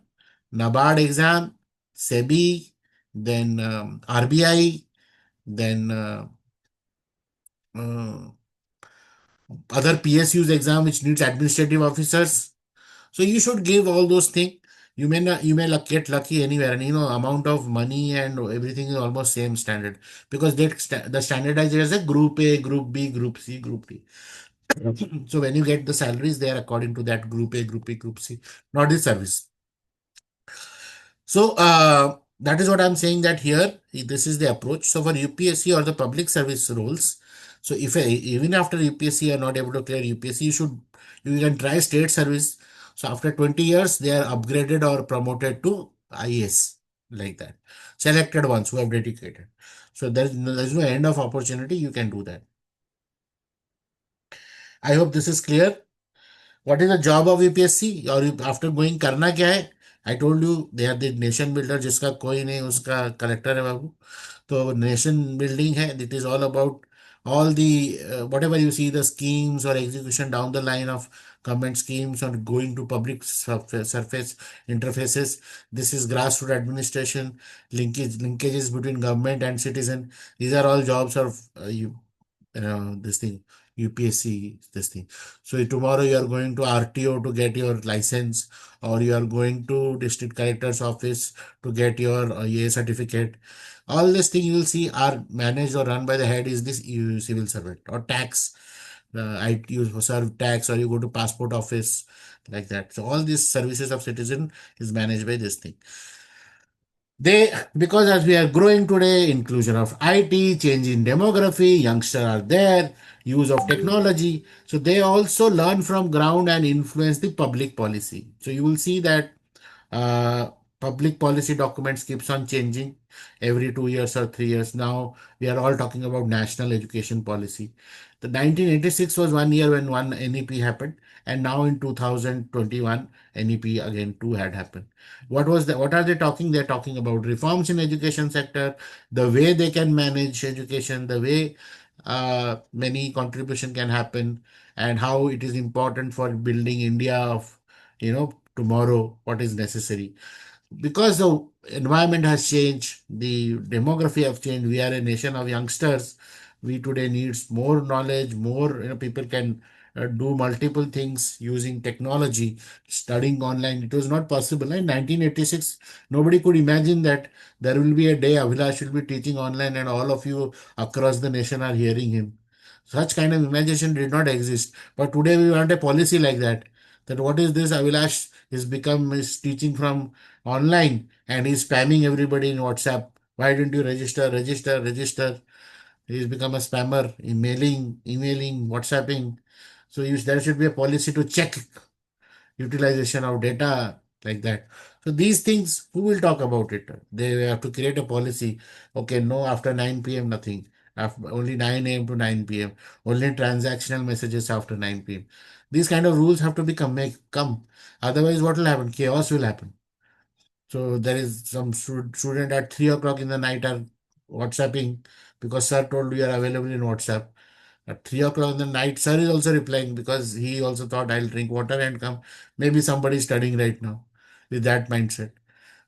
Speaker 1: NABARD exam, SEBI, then RBI, then uh, other PSU's exam which needs administrative officers. So you should give all those things. You may get lucky anywhere, and amount of money and everything is almost same standard because the standardized is a group A, group B, group C, group D. So when you get the salaries, they are according to that group A, group B, group C, not the service. So that is what I'm saying that here, this is the approach. So for UPSC or the public service roles, so if even after UPSC you are not able to clear UPSC, you can try state service. So after 20 years, they are upgraded or promoted to IAS like that. Selected ones who have dedicated. So there's no end of opportunity. You can do that. I hope this is clear. What is the job of UPSC or after going करना क्या है? I told you they are the nation builder जिसका कोई नहीं उसका collector है बाबू. तो nation building है. It is all about all the whatever you see the schemes or execution down the line of government schemes or going to public surface interfaces. This is grassroots administration, linkages between government and citizen. These are all jobs of this thing. UPSC, this thing. So tomorrow you are going to RTO to get your license, or you are going to district collector's office to get your EA certificate. All this thing you will see are managed or run by the head is this civil servant or tax. You serve tax or you go to passport office like that. So all these services of citizen is managed by this thing. Because as we are growing today, inclusion of IT, change in demography, youngsters are there, use of technology. So they also learn from ground and influence the public policy. So you will see that uh, public policy documents keeps on changing every 2 years or 3 years. Now we are all talking about national education policy. The 1986 was 1 year when one NEP happened, and now in 2021 NEP again two had happened. What are they talking? They're talking about reforms in education sector, the way they can manage education, the way many contribution can happen, and how it is important for building India of tomorrow, what is necessary. Because the environment has changed, the demography have changed. We are a nation of youngsters. We today needs more knowledge, more people can do multiple things using technology, studying online. It was not possible. In 1986, nobody could imagine that there will be a day Abhilash will be teaching online and all of you across the nation are hearing him. Such kind of imagination did not exist. But today we want a policy like that. that what is this? Avilash is teaching from online and he's spamming everybody in WhatsApp. Why didn't you register? Register, register. He's become a spammer, emailing, WhatsApping. So there should be a policy to check utilization of data like that. So these things, who will talk about it? They have to create a policy. Okay, no, after 9 p.m. nothing. After, only 9 a.m. to 9 p.m. Only transactional messages after 9 p.m. These kind of rules have to come. Otherwise, what will happen? Chaos will happen. So there is some student at 3 o'clock in the night are WhatsApping because sir told you are available in WhatsApp. At 3 o'clock in the night, sir is also replying because he also thought I'll drink water and come. Maybe somebody is studying right now with that mindset.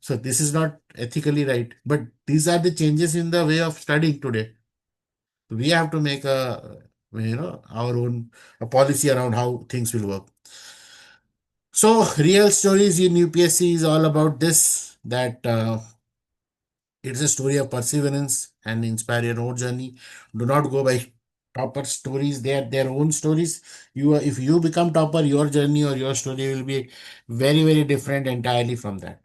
Speaker 1: So this is not ethically right. But these are the changes in the way of studying today. We have to make our own a policy around how things will work. So real stories in UPSC is all about this, that it's a story of perseverance and inspire your own journey. Do not go by topper stories. They are their own stories. If you become topper, your journey or your story will be very, very different entirely from that.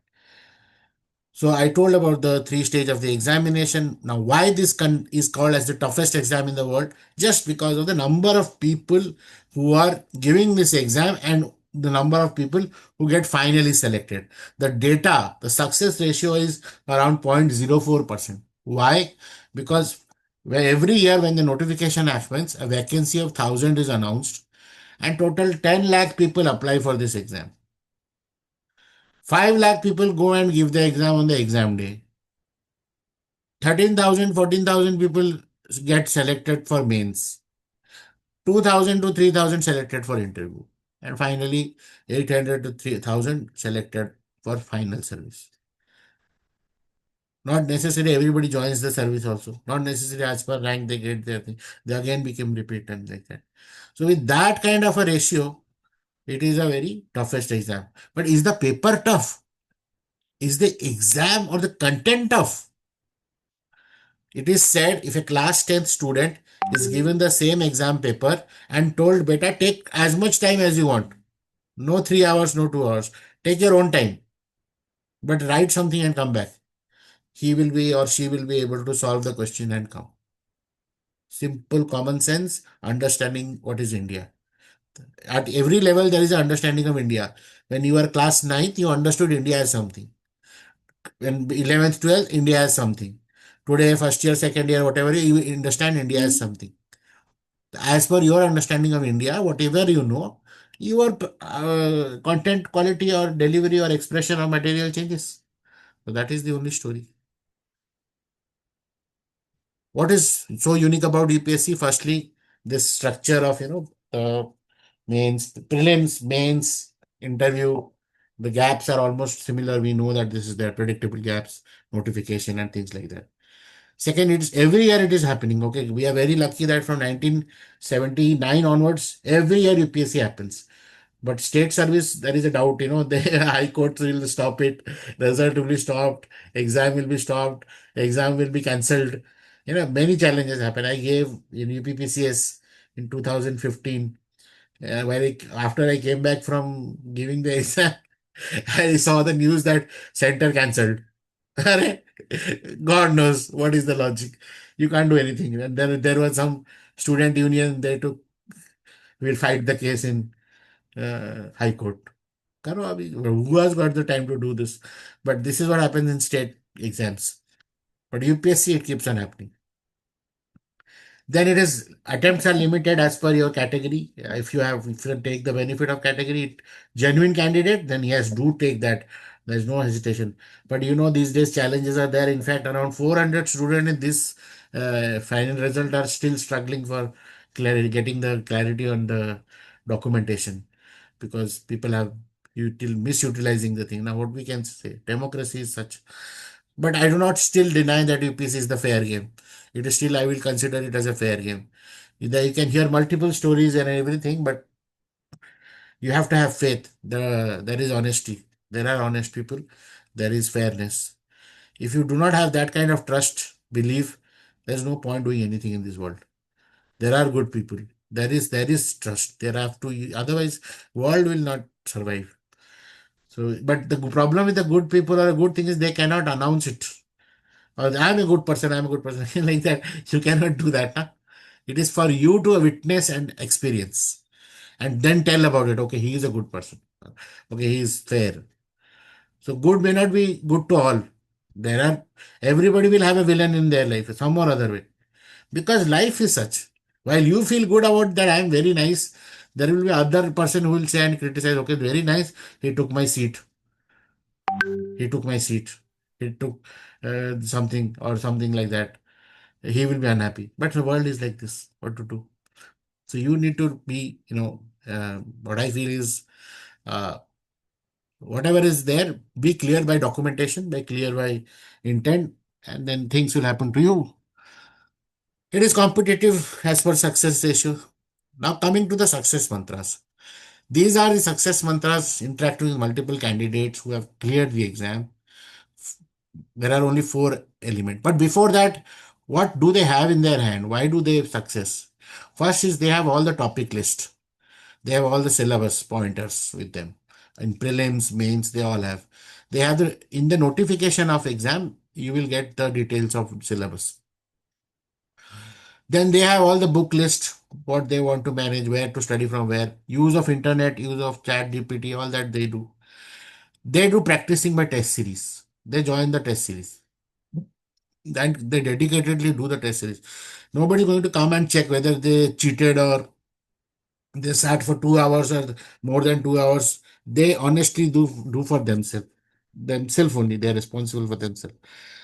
Speaker 1: So I told about the three stage of the examination. Now, why this is called as the toughest exam in the world? Just because of the number of people who are giving this exam and the number of people who get finally selected. The success ratio is around 0.04%. Why? Because every year when the notification happens, a vacancy of 1,000 is announced and total 10 lakh people apply for this exam. 5 lakh people go and give the exam on the exam day. 13,000, 14,000 people get selected for mains. 2,000 to 3,000 selected for interview. And finally, 800 to 3,000 selected for final service. Not necessarily everybody joins the service also. Not necessarily as per rank they get their thing. They again become repeat and like that. So with that kind of a ratio, it is a very toughest exam. But is the paper tough? Is the exam or the content tough? It is said if a class 10th student is given the same exam paper and told, beta, take as much time as you want. No 3 hours, no 2 hours. Take your own time. But write something and come back. He will be or she will be able to solve the question and come. Simple common sense, understanding what is India. At every level, there is an understanding of India. When you were class 9th, you understood India as something. When 11th, 12th, India as something. Today, first year, second year, whatever, you understand India as something. As per your understanding of India, whatever you know, your content quality or delivery or expression of material changes. So that is the only story. What is so unique about UPSC? Firstly, this structure of mains, prelims, mains, interview. The gaps are almost similar. We know that this is their predictable gaps, notification, and things like that. Second, it's every year it is happening. Okay, we are very lucky that from 1979 onwards, every year UPSC happens. But state service, there is a doubt. The High Court will stop it. Result will be stopped. Exam will be stopped. Exam will be cancelled. Many challenges happen. I gave in UPPCS in 2015. After I came back from giving the exam, I saw the news that center cancelled. God knows what is the logic. You can't do anything. And then there was some student union. They will fight the case in High Court. Who has got the time to do this? But this is what happens in state exams. But UPSC, it keeps on happening. Then it is attempts are limited as per your category. If you take the benefit of category, genuine candidate, then yes, do take that. There's no hesitation. But these days challenges are there. In fact, around 400 students in this final result are still struggling for clarity, getting the clarity on the documentation because people have misutilizing the thing. Now, what we can say, democracy is such. But I do not still deny that UPSC is the fair game. It is still, I will consider it as a fair game. You can hear multiple stories and everything, but you have to have faith. There is honesty. There are honest people. There is fairness. If you do not have that kind of trust, belief, there's no point doing anything in this world. There are good people. There is trust. There have to, otherwise world will not survive. So, but the problem with the good people or a good thing is they cannot announce it. Or I'm a good person, I'm a good person. Like that. You cannot do that. Huh? It is for you to witness and experience. And then tell about it. Okay, he is a good person. Okay, he is fair. So good may not be good to all. There are everybody will have a villain in their life, some or other way. Because life is such. While you feel good about that, I am very nice. There will be other person who will say and criticize. Okay, very nice. He took my seat. He took my seat. He took something or something like that. He will be unhappy. But the world is like this. What to do? So you need to be, what I feel is, uh, whatever is there, be clear by documentation, be clear by intent, and then things will happen to you. It is competitive as per success ratio. Now coming to the success mantras. These are the success mantras interacting with multiple candidates who have cleared the exam. There are only four elements. But before that, what do they have in their hand? Why do they have success? First is they have all the topic list. They have all the syllabus pointers with them. In prelims, mains, they all have. They have in the notification of exam, you will get the details of syllabus. Then they have all the book list, what they want to manage, where to study from where, use of internet, use of chat GPT, all that they do. They do practicing by test series. They join the test series. And they dedicatedly do the test series. Nobody going to come and check whether they cheated or they sat for 2 hours or more than 2 hours. They honestly do for themselves. Themselves only. They are responsible for themselves.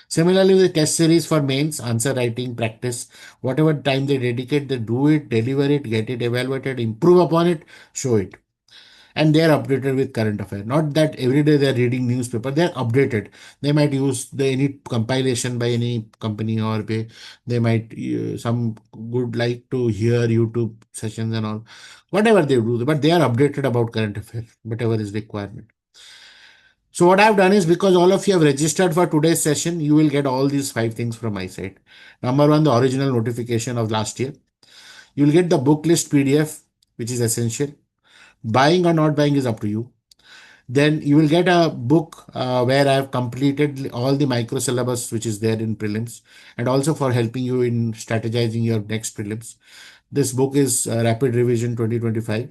Speaker 1: Similarly, with test series for mains, answer writing, practice, whatever time they dedicate, they do it, deliver it, get it evaluated, improve upon it, show it. And they are updated with current affairs. Not that every day they are reading newspaper, they are updated. They might use any compilation by any company, or they might some good like to hear YouTube sessions and all. Whatever they do, but they are updated about current affairs, whatever is requirement. So what I've done is, because all of you have registered for today's session, you will get all these 5 things from my side. Number one, the original notification of last year. You'll get the book list PDF, which is essential. Buying or not buying is up to you. Then you will get a book where I have completed all the micro syllabus which is there in prelims, and also for helping you in strategizing your next prelims. This book is Rapid Revision 2025,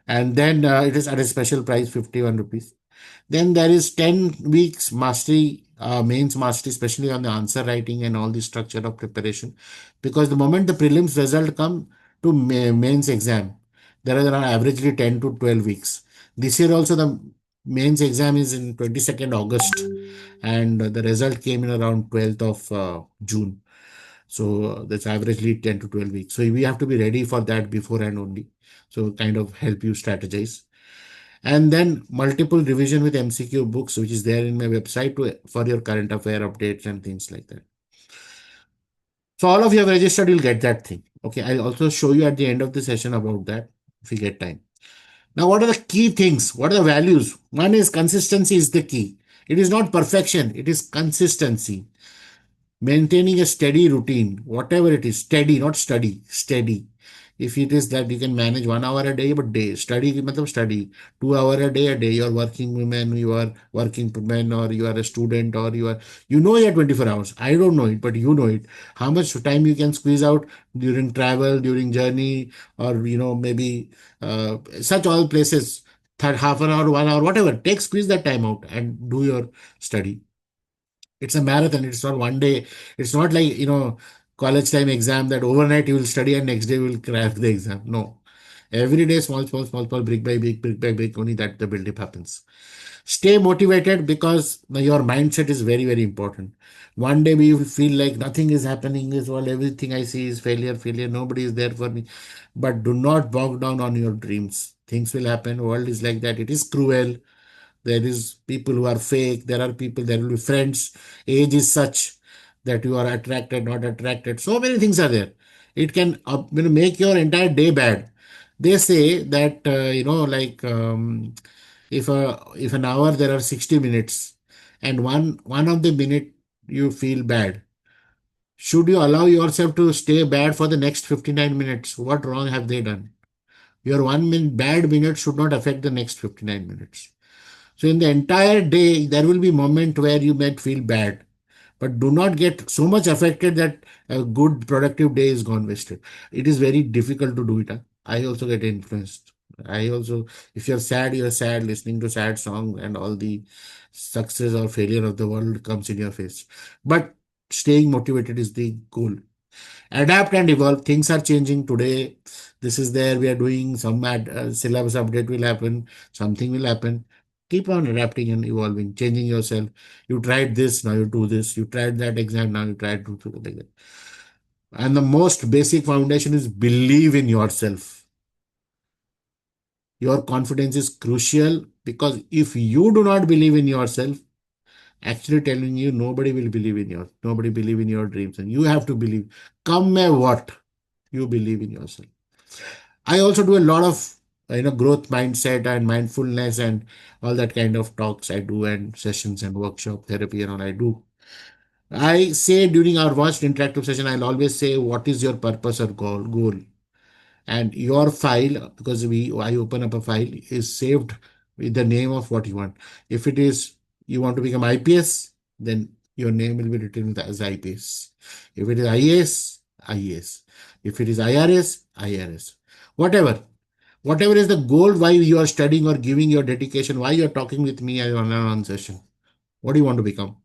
Speaker 1: and then it is at a special price 51 rupees. Then there is 10 weeks mastery, mains mastery, especially on the answer writing and all the structure of preparation. Because the moment the prelims result come to mains exam, there are around averagely 10 to 12 weeks. This year also the mains exam is in 22nd August, and the result came in around 12th of June. So that's averagely 10 to 12 weeks. So we have to be ready for that beforehand only. So kind of help you strategize. And then multiple revision with MCQ books, which is there in my website for your current affair updates and things like that. So all of you have registered, you'll get that thing. Okay, I'll also show you at the end of the session about that if we get time. Now, what are the key things? What are the values? One is consistency is the key. It is not perfection, it is consistency. Maintaining a steady routine, whatever it is, steady, not study, steady. If it is that you can manage 1 hour a day, but day, study, matlab study, 2 hour a day, you are working woman, you are working man, or you are a student, or you know your 24 hours. I don't know it, but you know it. How much time you can squeeze out during travel, during journey, or, maybe such all places, half an hour, 1 hour, whatever. Squeeze that time out and do your study. It's a marathon. It's not one day. It's not like, college time exam that overnight you will study and next day you will crack the exam. No. Every day, small, small, small, small, brick by brick, only that the build-up happens. Stay motivated, because your mindset is very, very important. One day we will feel like nothing is happening in this world. Everything I see is failure, failure. Nobody is there for me. But do not bog down on your dreams. Things will happen. World is like that. It is cruel. There is people who are fake. There are people, there will be friends. Age is such that you are attracted, not attracted. So many things are there. It can make your entire day bad. They say that, if an hour there are 60 minutes, and one of the minute you feel bad, Should you allow yourself to stay bad for the next 59 minutes? What wrong have they done? Your 1 minute bad minute should not affect the next 59 minutes. So in the entire day, there will be moment where you might feel bad, but do not get so much affected that a good productive day is gone wasted. It is very difficult to do it. Huh? I also get influenced. I also, if you're sad, listening to sad song and all the success or failure of the world comes in your face. But staying motivated is the goal. Adapt and evolve. Things are changing today. This is there. We are doing some syllabus update will happen. Something will happen. Keep on adapting and evolving, changing yourself. You tried this, now you do this. You tried that exam, now you try to do like that. And the most basic foundation is believe in yourself. Your confidence is crucial because if you do not believe in yourself, actually telling you nobody believe in your dreams, and you have to believe. Come may what, you believe in yourself. I also do a lot of growth mindset and mindfulness and all that kind of talks I do and sessions and workshop therapy and all I do. I say during our watched interactive session, I'll always say, what is your purpose or goal? And your file, because I open up a file, is saved with the name of what you want. If it is you want to become IPS, then your name will be written as IPS. If it is IAS, IAS. If it is IRS, IRS. Whatever is the goal, why you are studying or giving your dedication, why you are talking with me on an on session. What do you want to become?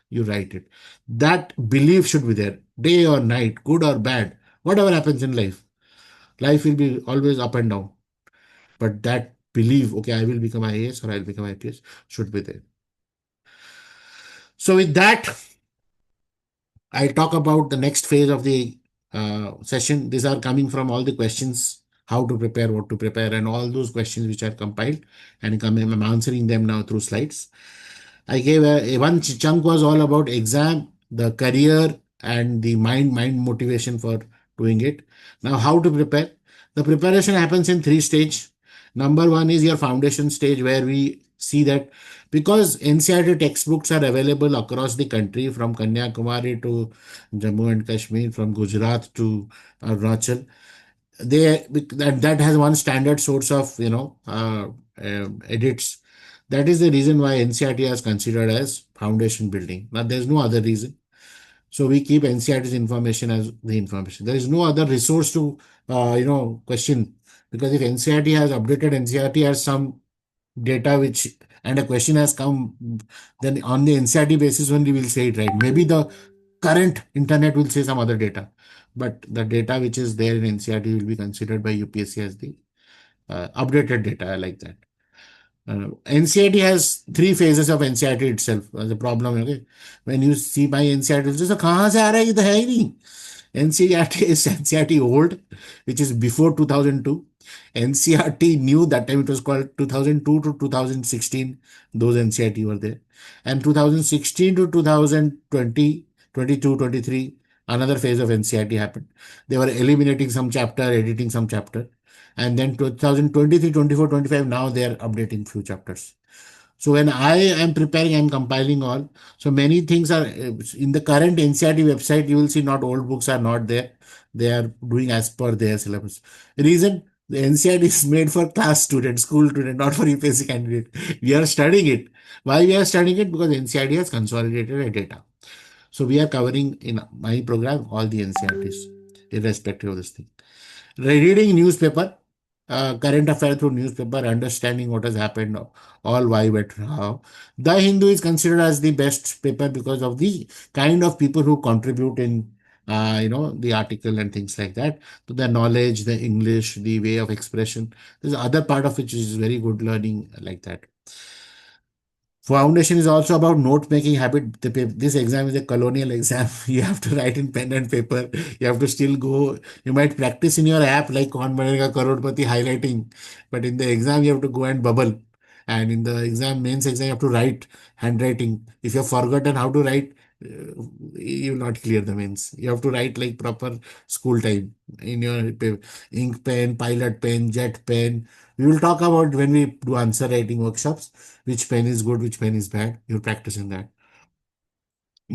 Speaker 1: You write it. That belief should be there, day or night, good or bad, whatever happens in life. Life will be always up and down. But that belief, okay, I will become IAS or I'll become IPS, should be there. So with that, I'll talk about the next phase of the session. These are coming from all the questions, how to prepare, what to prepare, and all those questions which are compiled, and I'm answering them now through slides. I gave one chunk was all about exam, the career, and the mind motivation for doing it. Now, how to prepare? The preparation happens in 3 stages. Number one is your foundation stage, where we see that because NCERT textbooks are available across the country, from Kanyakumari to Jammu and Kashmir, from Gujarat to Arunachal, that has one standard source of edits. That is the reason why NCERT has considered as foundation building. Now there's no other reason. So we keep NCERT's information as the information. There is no other resource to question, because if NCERT has updated, NCERT has some data which, and a question has come, then on the NCERT basis only we'll say it right. Maybe the current internet will say some other data, but the data which is there in NCERT will be considered by UPSC as the updated data. I like that. NCERT has 3 phases of NCERT itself. The problem, okay, when you see my NCERT, it's just, कहाँ से आ रहा है, ये तो है ही नहीं. NCERT is NCERT old, which is before 2002. NCERT new, that time it was called 2002 to 2016. Those NCERT were there. And 2016 to 2020, 22, 23, another phase of NCERT happened. They were eliminating some chapter, editing some chapter. And then 2023, 24, 25, now they are updating few chapters. So when I am preparing, I am compiling all. So many things are in the current NCERT website. You will see not old books are not there. They are doing as per their syllabus. Reason, the NCERT is made for class student, school student, not for UPSC candidate. We are studying it. Why we are studying it? Because NCERT has consolidated a data. So we are covering in my program all the NCERTs, irrespective of this thing. Reading newspaper, current affair through newspaper, understanding what has happened, all why, what, how. The Hindu is considered as the best paper because of the kind of people who contribute in, the article and things like that. So the knowledge, the English, the way of expression. There's other part of which is very good learning like that. Foundation is also about note-making habit. This exam is a colonial exam. You have to write in pen and paper. You have to still go. You might practice in your app like Kaun Banega Crorepati highlighting, but in the exam you have to go and bubble. And in the mains exam, you have to write handwriting. If you have forgotten how to write, you will not clear the mains. You have to write like proper school time in your ink pen, pilot pen, jet pen. We will talk about when we do answer writing workshops, which pen is good, which pen is bad. You're practicing that.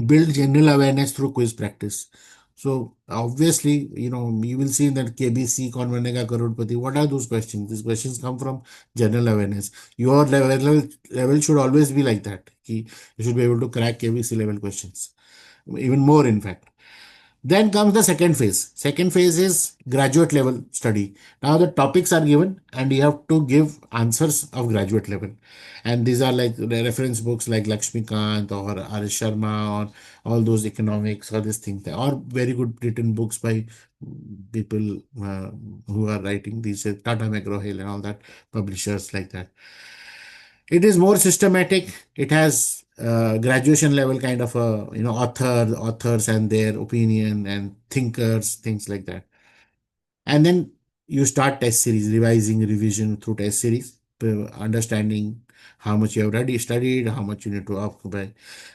Speaker 1: Build general awareness through quiz practice. So obviously, you will see that KBC, Kaun Banega Crorepati. What are those questions? These questions come from general awareness. Your level should always be like that. You should be able to crack KBC level questions, even more in fact. Then comes the second phase. Second phase is graduate level study. Now the topics are given and you have to give answers of graduate level. And these are like the reference books like Lakshmikant or Arish Sharma or all those economics or this thing. Or very good written books by people who are writing these Tata McGraw-Hill and all that, publishers like that. It is more systematic. It has graduation level kind of authors and their opinion and thinkers, things like that. And then you start test series, revising, revision through test series, understanding how much you have already studied, how much you need to occupy.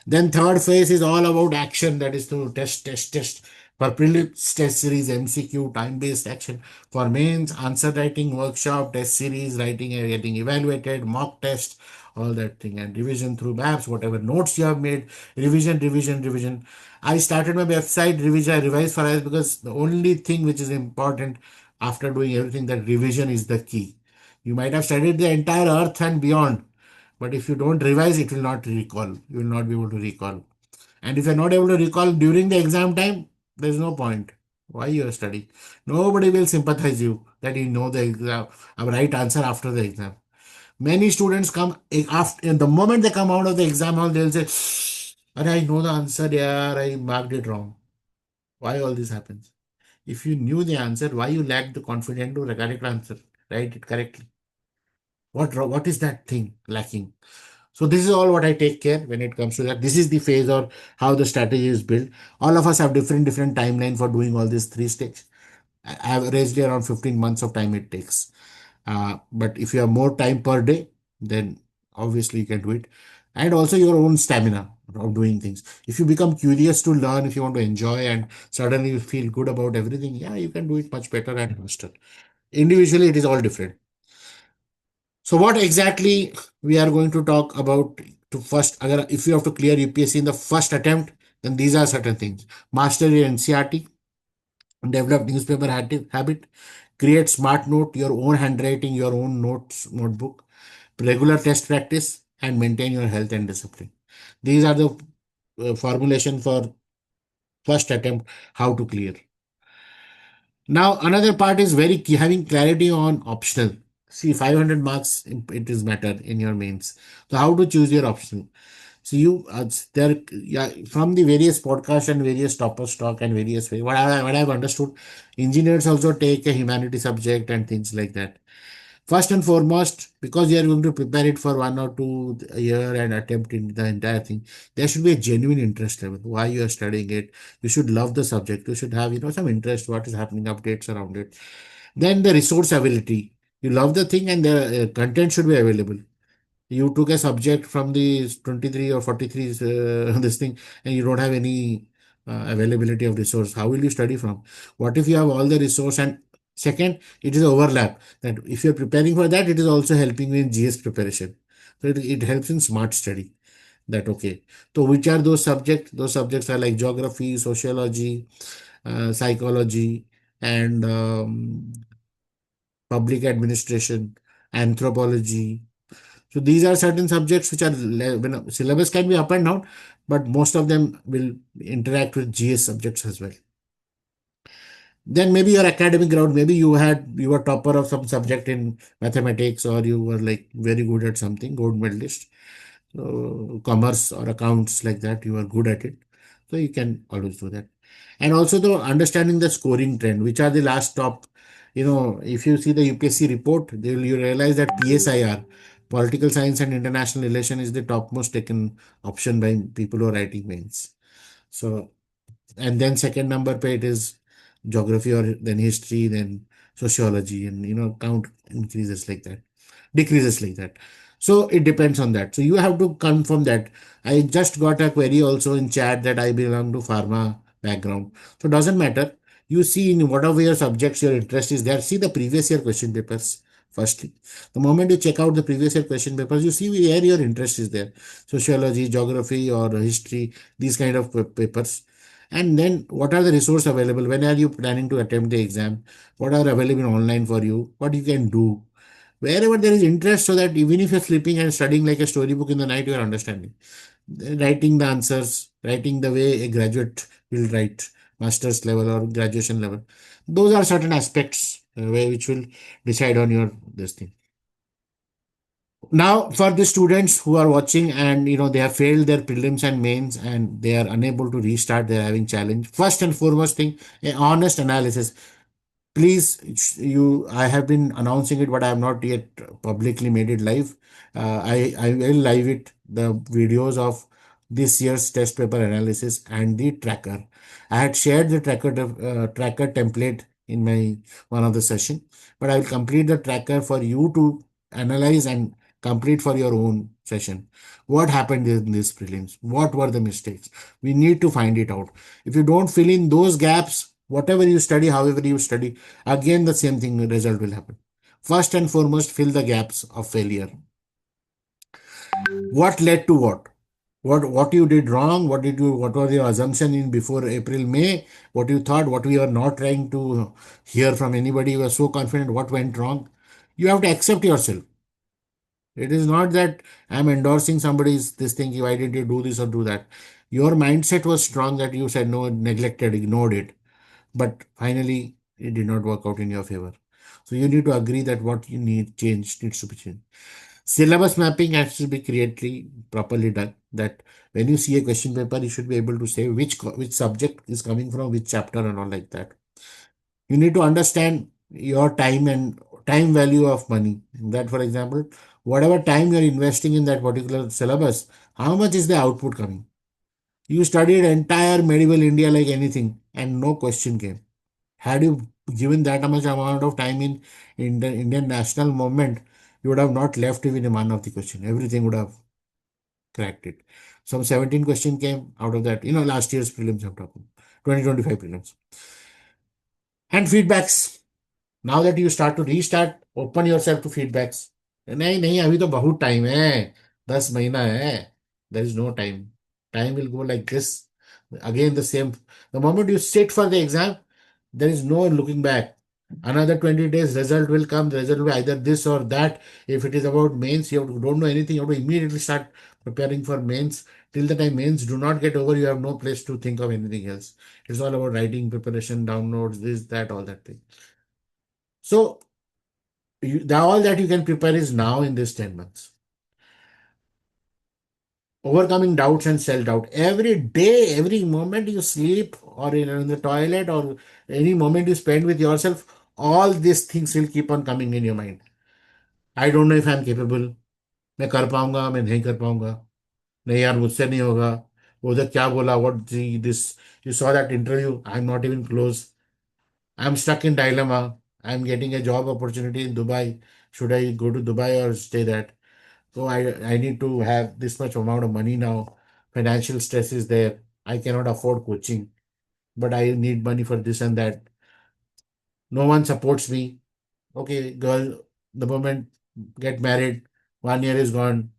Speaker 1: Then third phase is all about action, that is to test. For prelims, test series, MCQ, time-based action. For mains, answer writing, workshop, test series, writing and getting evaluated, mock test, all that thing, and revision through maps, whatever notes you have made, revision. I started my website revision, I revised for us because the only thing which is important after doing everything, that revision is the key. You might have studied the entire earth and beyond, but if you don't revise, it will not recall. You will not be able to recall. And if you're not able to recall during the exam time, there's no point. Why you are studying? Nobody will sympathize you that you know the exam, a right answer after the exam. Many students come after the moment they come out of the exam hall, they'll say, "Arey, I know the answer, yeah, I marked it wrong." Why all this happens? If you knew the answer, why you lack the confidence to correct answer, write it correctly? What is that thing lacking? So this is all what I take care when it comes to that. This is the phase or how the strategy is built. All of us have different timeline for doing all these three steps. Averagely around 15 months of time it takes. But if you have more time per day, then obviously you can do it. And also your own stamina of doing things. If you become curious to learn, if you want to enjoy and suddenly you feel good about everything, yeah, you can do it much better and faster. Individually, it is all different. So what exactly we are going to talk about to first, if you have to clear UPSC in the first attempt, then these are certain things. Master your NCRT, develop newspaper habit, create smart note, your own handwriting, your own notebook, regular test practice, and maintain your health and discipline. These are the formulation for first attempt how to clear. Now another part is very key, having clarity on optional. See, 500 marks it is matter in your mains. So how to choose your optional? So you there, yeah, from the various podcasts and various toppers talk and various way. What I've understood, engineers also take a humanity subject and things like that. First and foremost, because you are going to prepare it for 1 or 2 year and attempt in the entire thing, there should be a genuine interest level. Why you are studying it? You should love the subject. You should have some interest. What is happening? Updates around it. Then the resource availability. You love the thing and the content should be available. You took a subject from the 23 or 43 this thing, and you don't have any availability of resource. How will you study from? What if you have all the resource? And second, it is overlap, that if you're preparing for that, it is also helping you in GS preparation. So it helps in smart study. That okay. So which are those subjects? Those subjects are like geography, sociology, psychology, and public administration, anthropology. So these are certain subjects which are syllabus can be up and down, but most of them will interact with GS subjects as well. Then maybe your academic ground, maybe you were topper of some subject in mathematics, or you were like very good at something, gold medalist, commerce or accounts like that, you are good at it. So you can always do that. And also the understanding the scoring trend, which are the last top, if you see the UPSC report, you realize that PSIR, political science and international relation, is the topmost taken option by people who are writing mains. So, and then second number paid is geography, or then history, then sociology, and count increases like that, decreases like that. So it depends on that. So you have to confirm that. I just got a query also in chat that I belong to pharma background. So it doesn't matter. You see in whatever your subjects your interest is there, see the previous year question papers. Firstly, the moment you check out the previous year question papers, you see where your interest is there. Sociology, geography, or history, these kind of papers. And then what are the resources available? When are you planning to attempt the exam? What are available online for you? What you can do? Wherever there is interest, so that even if you're sleeping and studying like a storybook in the night, you are understanding. Writing the answers, writing the way a graduate will write, master's level or graduation level. Those are certain aspects which will decide on your this thing. Now, for the students who are watching and they have failed their prelims and mains and they are unable to restart, they are having challenge. First and foremost thing, a honest analysis. Please, I have been announcing it, but I have not yet publicly made it live. I will live it, the videos of this year's test paper analysis and the tracker. I had shared the tracker template in my one of the session, but I will complete the tracker for you to analyze and complete for your own session. What happened in these prelims? What were the mistakes? We need to find it out. If you don't fill in those gaps, whatever you study, however you study, again the same thing result will happen. First and foremost, fill the gaps of failure. What led to what? What you did wrong? What was your assumption in before April, May? What you thought? What we are not trying to hear from anybody? You were so confident. What went wrong? You have to accept yourself. It is not that I'm endorsing somebody's this thing. Why didn't you do this or do that? Your mindset was strong that you said no, neglected, ignored it. But finally, it did not work out in your favor. So you need to agree that what you need change needs to be changed. Syllabus mapping has to be creatively properly done. That when you see a question paper, you should be able to say which subject is coming from which chapter and all like that. You need to understand your time and time value of money. That, for example, whatever time you're investing in that particular syllabus, how much is the output coming? You studied entire medieval India like anything, and no question came. Had you given that much amount of time in the Indian national movement, you would have not left even one of the question. Everything would have cracked it. Some 17 question came out of that. Last year's prelims I'm talking, 2025 prelims. And feedbacks. Now that you start to restart, open yourself to feedbacks. नहीं नहीं अभी तो बहुत time है, 10 महीना है. There is no time. Time will go like this. Again the same. The moment you sit for the exam, there is no looking back. Another 20 days, result will come. The result will be either this or that. If it is about mains, don't know anything. You have to immediately start preparing for mains. Till the time mains do not get over, you have no place to think of anything else. It's all about writing, preparation, downloads, this, that, all that thing. So all that you can prepare is now in this 10 months. Overcoming doubts and self-doubt. Every day, every moment you sleep or in the toilet or any moment you spend with yourself, all these things will keep on coming in your mind. I don't know if I'm capable. मैं कर पाऊंगा, मैं नहीं कर पाऊंगा. नहीं यार, मुझसे नहीं होगा. उधर क्या बोला? What this? You saw that interview. I'm not even close. I'm stuck in dilemma. I'm getting a job opportunity in Dubai. Should I go to Dubai or stay there? So I need to have this much amount of money now. Financial stress is there. I cannot afford coaching, but I need money for this and that. No one supports me. Okay, girl, the moment get married, 1 year is gone.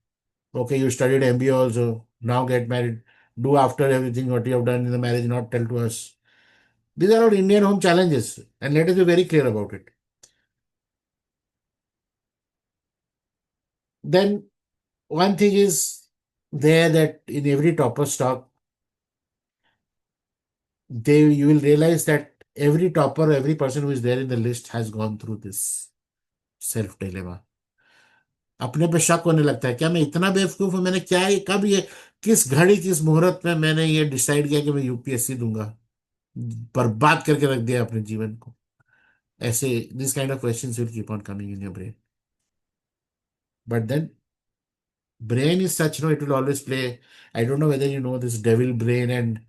Speaker 1: Okay, you studied MBA also. Now get married. Do after everything what you have done in the marriage, not tell to us. These are all Indian home challenges, and let us be very clear about it. Then one thing is there that in every topper stock, you will realize that every topper, every person who is there in the list has gone through this self dilemma. अपने पे शक होने लगता है, क्या मैं इतना बेवकूफ हूं? मैंने क्या कब ये किस घड़ी किस मुहूर्त में मैंने ये डिसाइड किया कि मैं यूपीएससी दूंगा? बर्बाद करके रख दिया अपने जीवन को. ऐसे this kind of questions will keep on coming in your brain. But then brain is such, it will always play. I don't know whether you know this devil brain and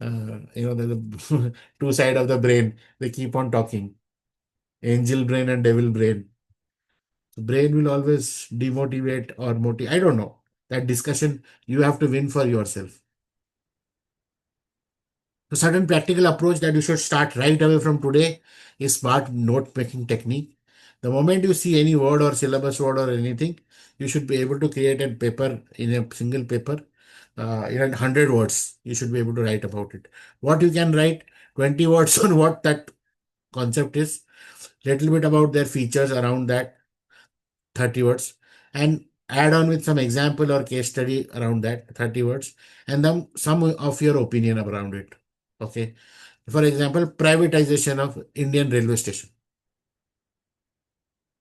Speaker 1: the two side of the brain, they keep on talking. Angel brain and devil brain. So brain will always demotivate or motivate. I don't know. That discussion you have to win for yourself. So certain practical approach that you should start right away from today is smart note making technique. The moment you see any word or syllabus word or anything, you should be able to create a paper in a single paper. in 100 words, you should be able to write about it. What you can write, 20 words on what that concept is, little bit about their features around that, 30 words, and add on with some example or case study around that, 30 words, and then some of your opinion around it. Okay. For example, privatization of Indian railway station.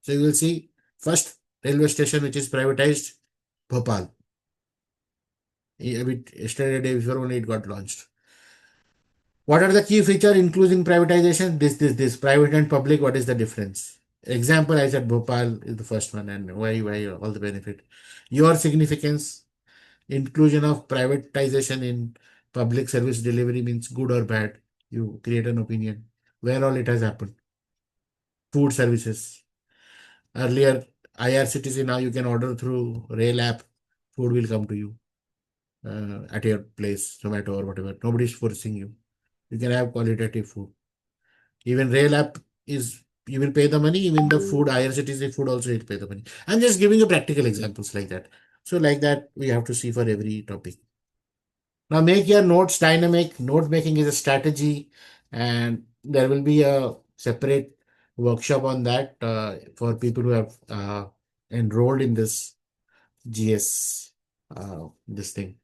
Speaker 1: So you will see first railway station which is privatized, Bhopal. Yesterday, day before only it got launched. What are the key features including privatization? This. Private and public, what is the difference? Example, I said Bhopal is the first one, and why all the benefit. Your significance, inclusion of privatization in public service delivery means good or bad. You create an opinion. Where all it has happened. Food services. Earlier, IRCTC, now you can order through Rail app. Food will come to you at your place, Zomato or whatever. Nobody is forcing you. You can have qualitative food. Even Rail app is, you will pay the money. Even the food, IRCTC food also you will pay the money. I'm just giving you practical examples like that. So like that, we have to see for every topic. Now make your notes dynamic. Note making is a strategy, and there will be a separate workshop on that for people who have enrolled in this GS, this thing.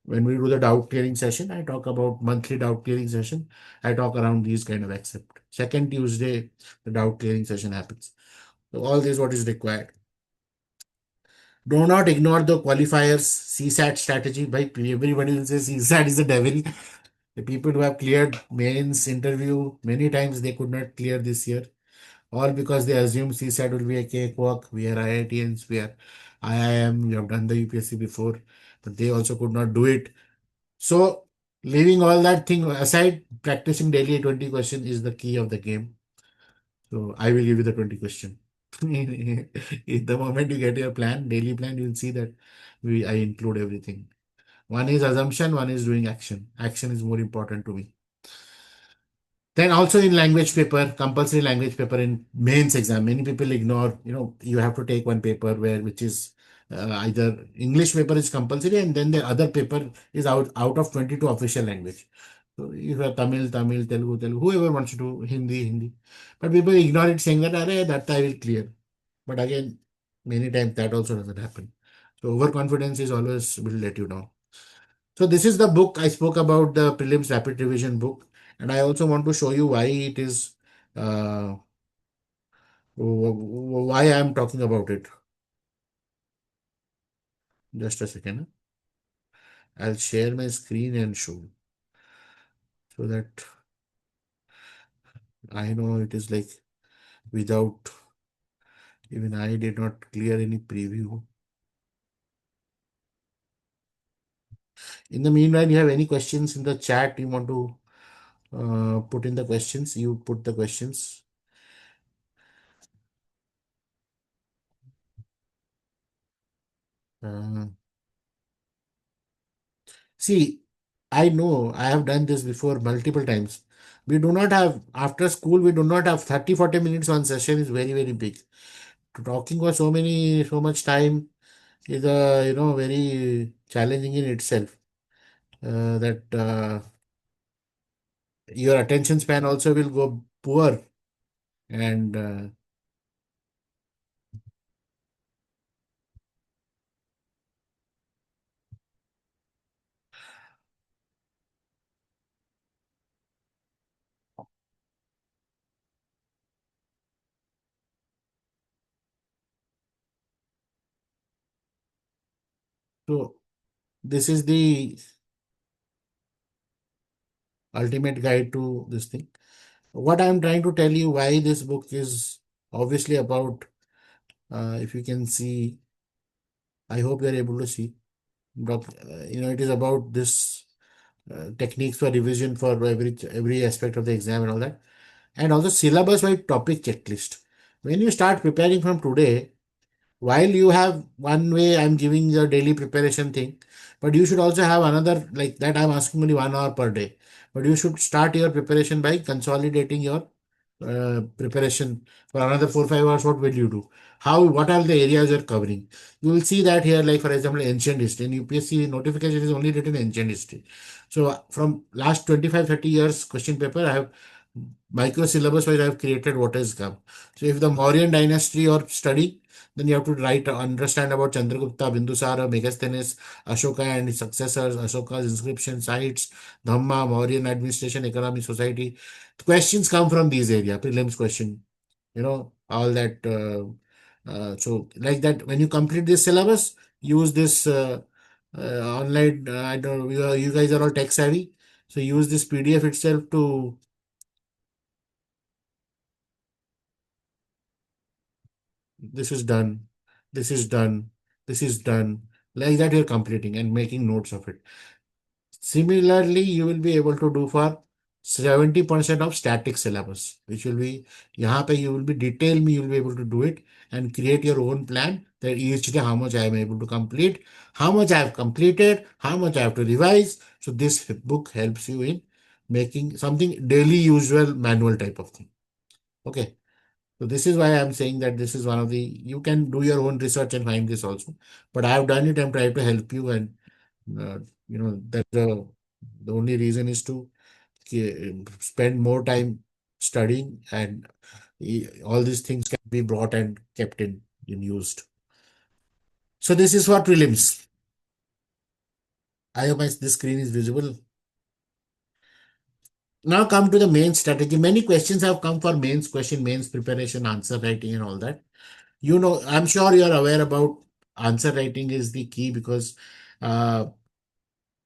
Speaker 1: When we do the doubt clearing session, I talk about monthly doubt clearing session. I talk around these kind of accept. Second Tuesday, the doubt clearing session happens. So all this what is required. Do not ignore the qualifiers, CSAT strategy. By everybody will say CSAT is the devil. The people who have cleared mains interview many times, they could not clear this year. All because they assume CSAT will be a cakewalk. We are IITians, we are IIM, we have done the UPSC before, but they also could not do it. So, leaving all that thing aside, practicing daily 20 question is the key of the game. So, I will give you the 20 question. The moment you get your plan, daily plan, you will see that I include everything. One is assumption, one is doing action. Action is more important to me. Then also in language paper, compulsory language paper in mains exam, many people ignore, you have to take one paper which is either English paper is compulsory, and then the other paper is out of 22 official language. So you have Tamil, Telugu, whoever wants to do Hindi. But people ignore it saying that, "Arey, that I will clear." But again, many times that also doesn't happen. So overconfidence is always will let you down. So this is the book I spoke about, the prelims rapid revision book, and I also want to show you why it is, uh, why I am talking about it. Just a second. I'll share my screen and show so that I know it is like without, even I did not clear any preview. In the meanwhile, you have any questions in the chat you want to put in the questions, you put the questions. Uh, See, I know I have done this before multiple times. We do not have, after school, we do not have 30, 40 minutes one session is very, very big. Talking for so much time is very challenging in itself. That your attention span also will go poor. And so this is the ultimate guide to this thing. What I'm trying to tell you why this book is obviously about, if you can see, I hope you're able to see. It is about this techniques for revision for every aspect of the exam and all that, and also syllabus wide topic checklist. When you start preparing from today, while you have one way, I'm giving your daily preparation thing, but you should also have another like that. I'm asking only 1 hour per day, but you should start your preparation by consolidating your preparation for another 4 5 hours, what will you do? What are the areas you're covering? You will see that here, like for example, ancient history. In UPSC notification is only written ancient history. So from last 25 30 years question paper, I have micro syllabus wise I have created what has come. So if the Mauryan dynasty or study, then you have to write understand about Chandragupta, Bindusara, Megasthenes, Ashoka and his successors, Ashoka's inscription sites, Dhamma, Mauryan administration, economy, society. The questions come from these area, prelims question, all that. So like that, when you complete this syllabus, use this online. I don't know, you guys are all tech savvy, so use this PDF itself to. This is done, this is done, this is done. Like that, you're completing and making notes of it. Similarly, you will be able to do for 70% of static syllabus, which will be, यहाँ पे you will be detail me, you will be able to do it and create your own plan that each day how much I am able to complete, how much I have completed, how much I have to revise. So this book helps you in making something daily usual manual type of thing. Okay. So this is why I'm saying that this is one of the, you can do your own research and find this also. But I have done it and tried to help you, and that the only reason is to spend more time studying, and all these things can be brought and kept in used. So this is for prelims. I hope this screen is visible. Now come to the main strategy. Many questions have come for mains question, mains preparation, answer writing and all that. I'm sure you're aware about answer writing is the key, because uh,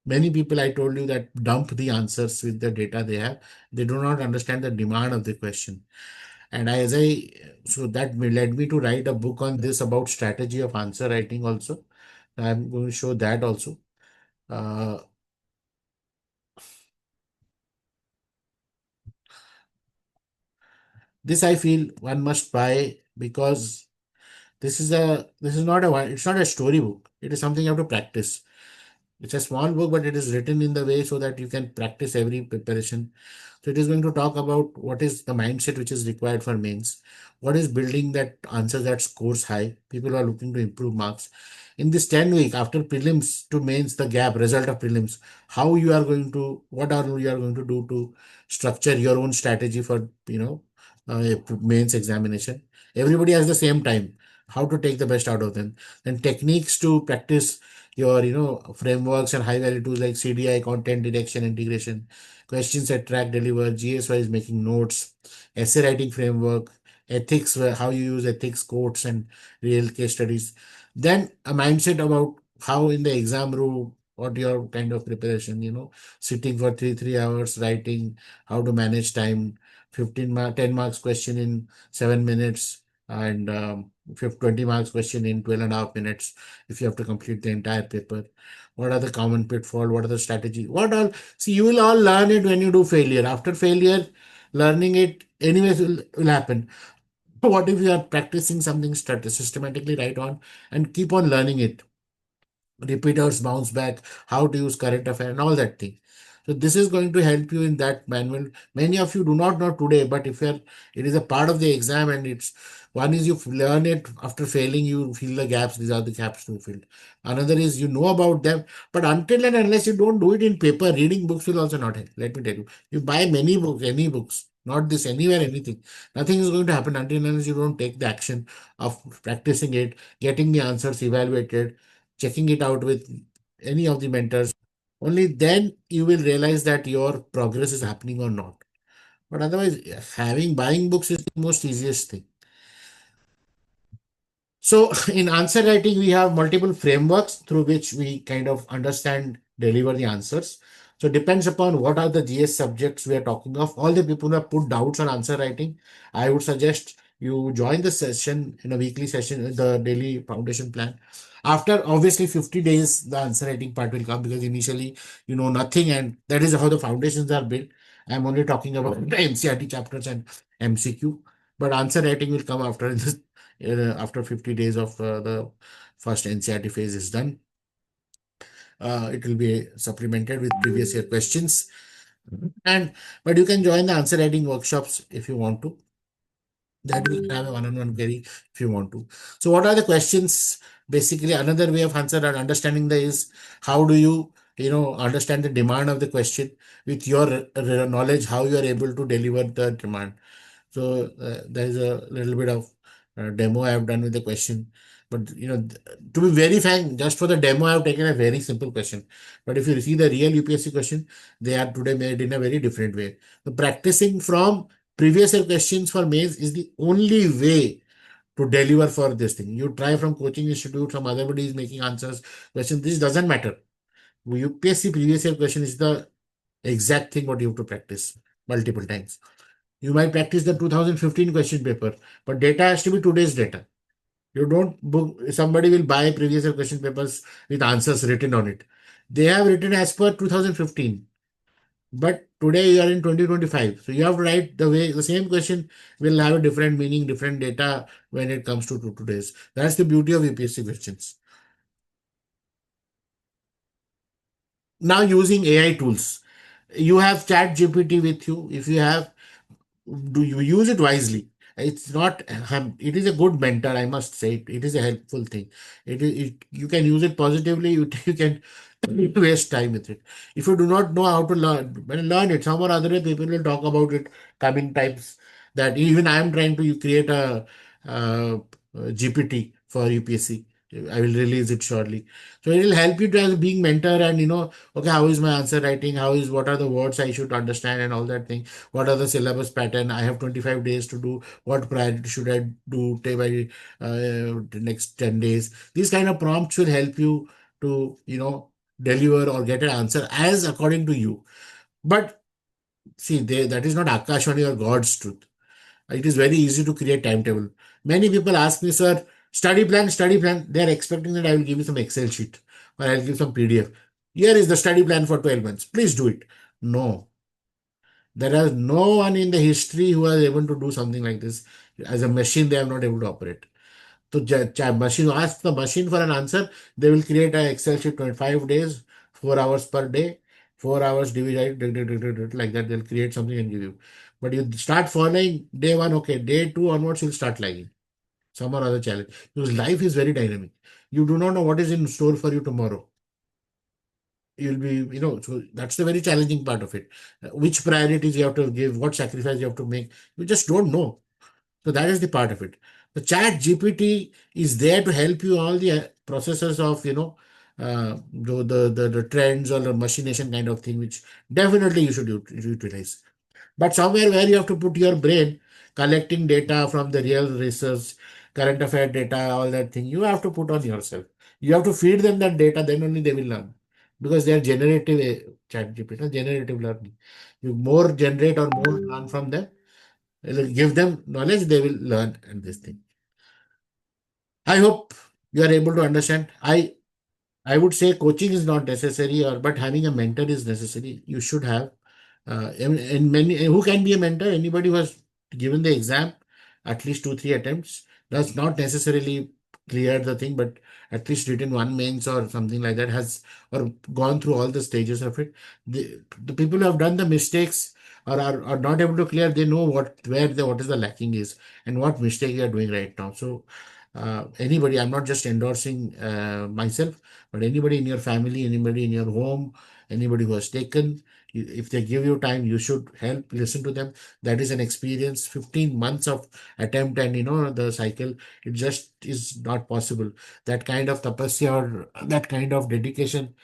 Speaker 1: many people, I told you, that dump the answers with the data they have. They do not understand the demand of the question. And so that led me to write a book on this about strategy of answer writing also. I'm going to show that also. Uh, this I feel one must buy, because it's not a story book. It is something you have to practice. It's a small book, but it is written in the way so that you can practice every preparation. So it is going to talk about what is the mindset which is required for mains, what is building that answer that scores high. People are looking to improve marks. In this 10 week after prelims to mains, the gap result of prelims, what are you are going to do to structure your own strategy for, mains examination. Everybody has the same time. How to take the best out of them. Then techniques to practice your frameworks and high value tools like CDI, content detection, integration, questions that track, deliver, GSY is making notes, essay writing framework, ethics, how you use ethics, quotes and real case studies. Then a mindset about how in the exam room, what your kind of preparation, sitting for 3 hours writing, how to manage time, 10 marks question in 7 minutes, and 20 marks question in 12.5 minutes if you have to complete the entire paper. What are the common pitfall? What are the strategy? What all? See, you will all learn it when you do failure. After failure, learning it anyways will happen. What if you are practicing something systematically right on and keep on learning it? Repeaters, bounce back, how to use current affair and all that thing. So this is going to help you in that manual. Many of you do not know today, but it is a part of the exam, and it's one is you learn it after failing, you fill the gaps. These are the gaps to fill. Another is you know about them, but until and unless you don't do it in paper, reading books will also not help. Let me tell you, you buy many books, any books, not this, anywhere, anything. Nothing is going to happen until and unless you don't take the action of practicing it, getting the answers evaluated, checking it out with any of the mentors. Only then you will realize that your progress is happening or not. But otherwise, buying books is the most easiest thing. So in answer writing, we have multiple frameworks through which we kind of understand, deliver the answers. So depends upon what are the GS subjects we are talking of. All the people who have put doubts on answer writing, I would suggest you join the session in a weekly session, the daily foundation plan. After obviously 50 days, the answer writing part will come, because initially you know nothing, and that is how the foundations are built. I'm only talking about the NCRT chapters and MCQ, but answer writing will come after this, after 50 days of the first NCRT phase is done. It will be supplemented with previous year questions. But you can join the answer writing workshops if you want to. That we can have a one-on-one query if you want to. So what are the questions? Basically, another way of answer and understanding the is how do you, understand the demand of the question with your knowledge, how you are able to deliver the demand. So there is a little bit of demo I have done with the question. But to be very frank, just for the demo, I have taken a very simple question. But if you see the real UPSC question, they are today made in a very different way. So practicing from previous year questions for mains is the only way to deliver for this thing. You try from coaching institute, some other body is making answers, question. This doesn't matter. UPSC previous year question is the exact thing what you have to practice multiple times. You might practice the 2015 question paper, but data has to be today's data. You don't book, somebody will buy previous year question papers with answers written on it. They have written as per 2015. But today you are in 2025. So you have to write the same question will have a different meaning, different data when it comes to today's. That's the beauty of UPSC questions. Now using AI tools. You have Chat GPT with you. If you have, do you use it wisely? It's not, it is a good mentor, I must say. It is a helpful thing. You can use it positively, you can waste time with it. If you do not know how to learn it, some or other way people will talk about it coming times. That even I am trying to create uh, GPT for UPSC. I will release it shortly. So it will help you to as being mentor and okay, how is my answer writing? What are the words I should understand and all that thing? What are the syllabus pattern? I have 25 days to do. What priority should I do by the next 10 days? These kind of prompts will help you to, deliver or get an answer as according to you. But see, that is not Akashvani or God's truth. It is very easy to create timetable. Many people ask me, sir, study plan, study plan. They are expecting that I will give you some Excel sheet or I'll give some PDF. Here is the study plan for 12 months. Please do it. No, there is no one in the history who was able to do something like this. As a machine, they are not able to operate. So machine ask the machine for an answer, they will create an Excel sheet 25 days, 4 hours per day, 4 hours divided like that. They'll create something and give you. But you start following day one, okay, day two onwards, you'll start lagging. Some or other challenge. Because life is very dynamic. You do not know what is in store for you tomorrow. You'll be, so that's the very challenging part of it. Which priorities you have to give, what sacrifice you have to make, you just don't know. So that is the part of it. The Chat GPT is there to help you all the processes of, the trends or the machination kind of thing, which definitely you should utilize. But somewhere where you have to put your brain, collecting data from the real research, current affair data, all that thing, you have to put on yourself. You have to feed them that data, then only they will learn. Because they are generative Chat GPT, generative learning. You more generate or more learn from them, give them knowledge, they will learn and this thing. I hope you are able to understand. I would say coaching is not necessary, but having a mentor is necessary. You should have. And many who can be a mentor? Anybody who has given the exam at least 2 3 attempts does not necessarily clear the thing, but at least written one mains or something like that has or gone through all the stages of it. The people who have done the mistakes or are not able to clear, they know what is the lacking is and what mistake you are doing right now. So anybody, I'm not just endorsing myself, but anybody in your family, anybody in your home, anybody who has taken, if they give you time, you should help, listen to them. That is an experience. 15 months of attempt and the cycle, it just is not possible. That kind of tapasya or that kind of dedication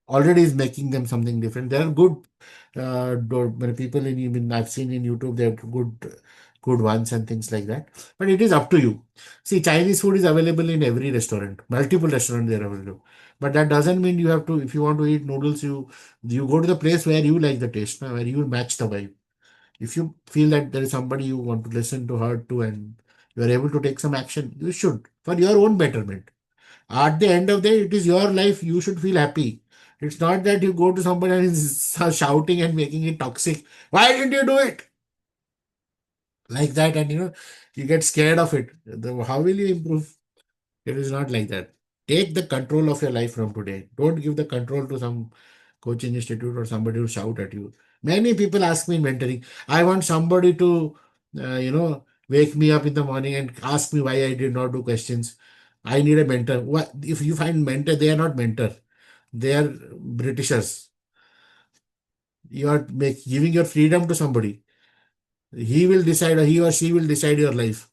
Speaker 1: already is making them something different. There are good people in even I've seen in YouTube, they're good ones and things like that. But it is up to you. See, Chinese food is available in every restaurant, multiple restaurants they are available. But that doesn't mean you have to. If you want to eat noodles, you go to the place where you like the taste, where you match the vibe. If you feel that there is somebody you want to listen to her to, and you are able to take some action, you should for your own betterment. At the end of the day, it is your life. You should feel happy. It's not that you go to somebody and is shouting and making it toxic. Why didn't you do it? Like that, and you get scared of it. How will you improve? It is not like that. Take the control of your life from today. Don't give the control to some coaching institute or somebody who shout at you. Many people ask me in mentoring, I want somebody to, wake me up in the morning and ask me why I did not do questions. I need a mentor. What if you find mentor? They are not mentor. They are Britishers. You are giving your freedom to somebody. He will decide, or he or she will decide your life.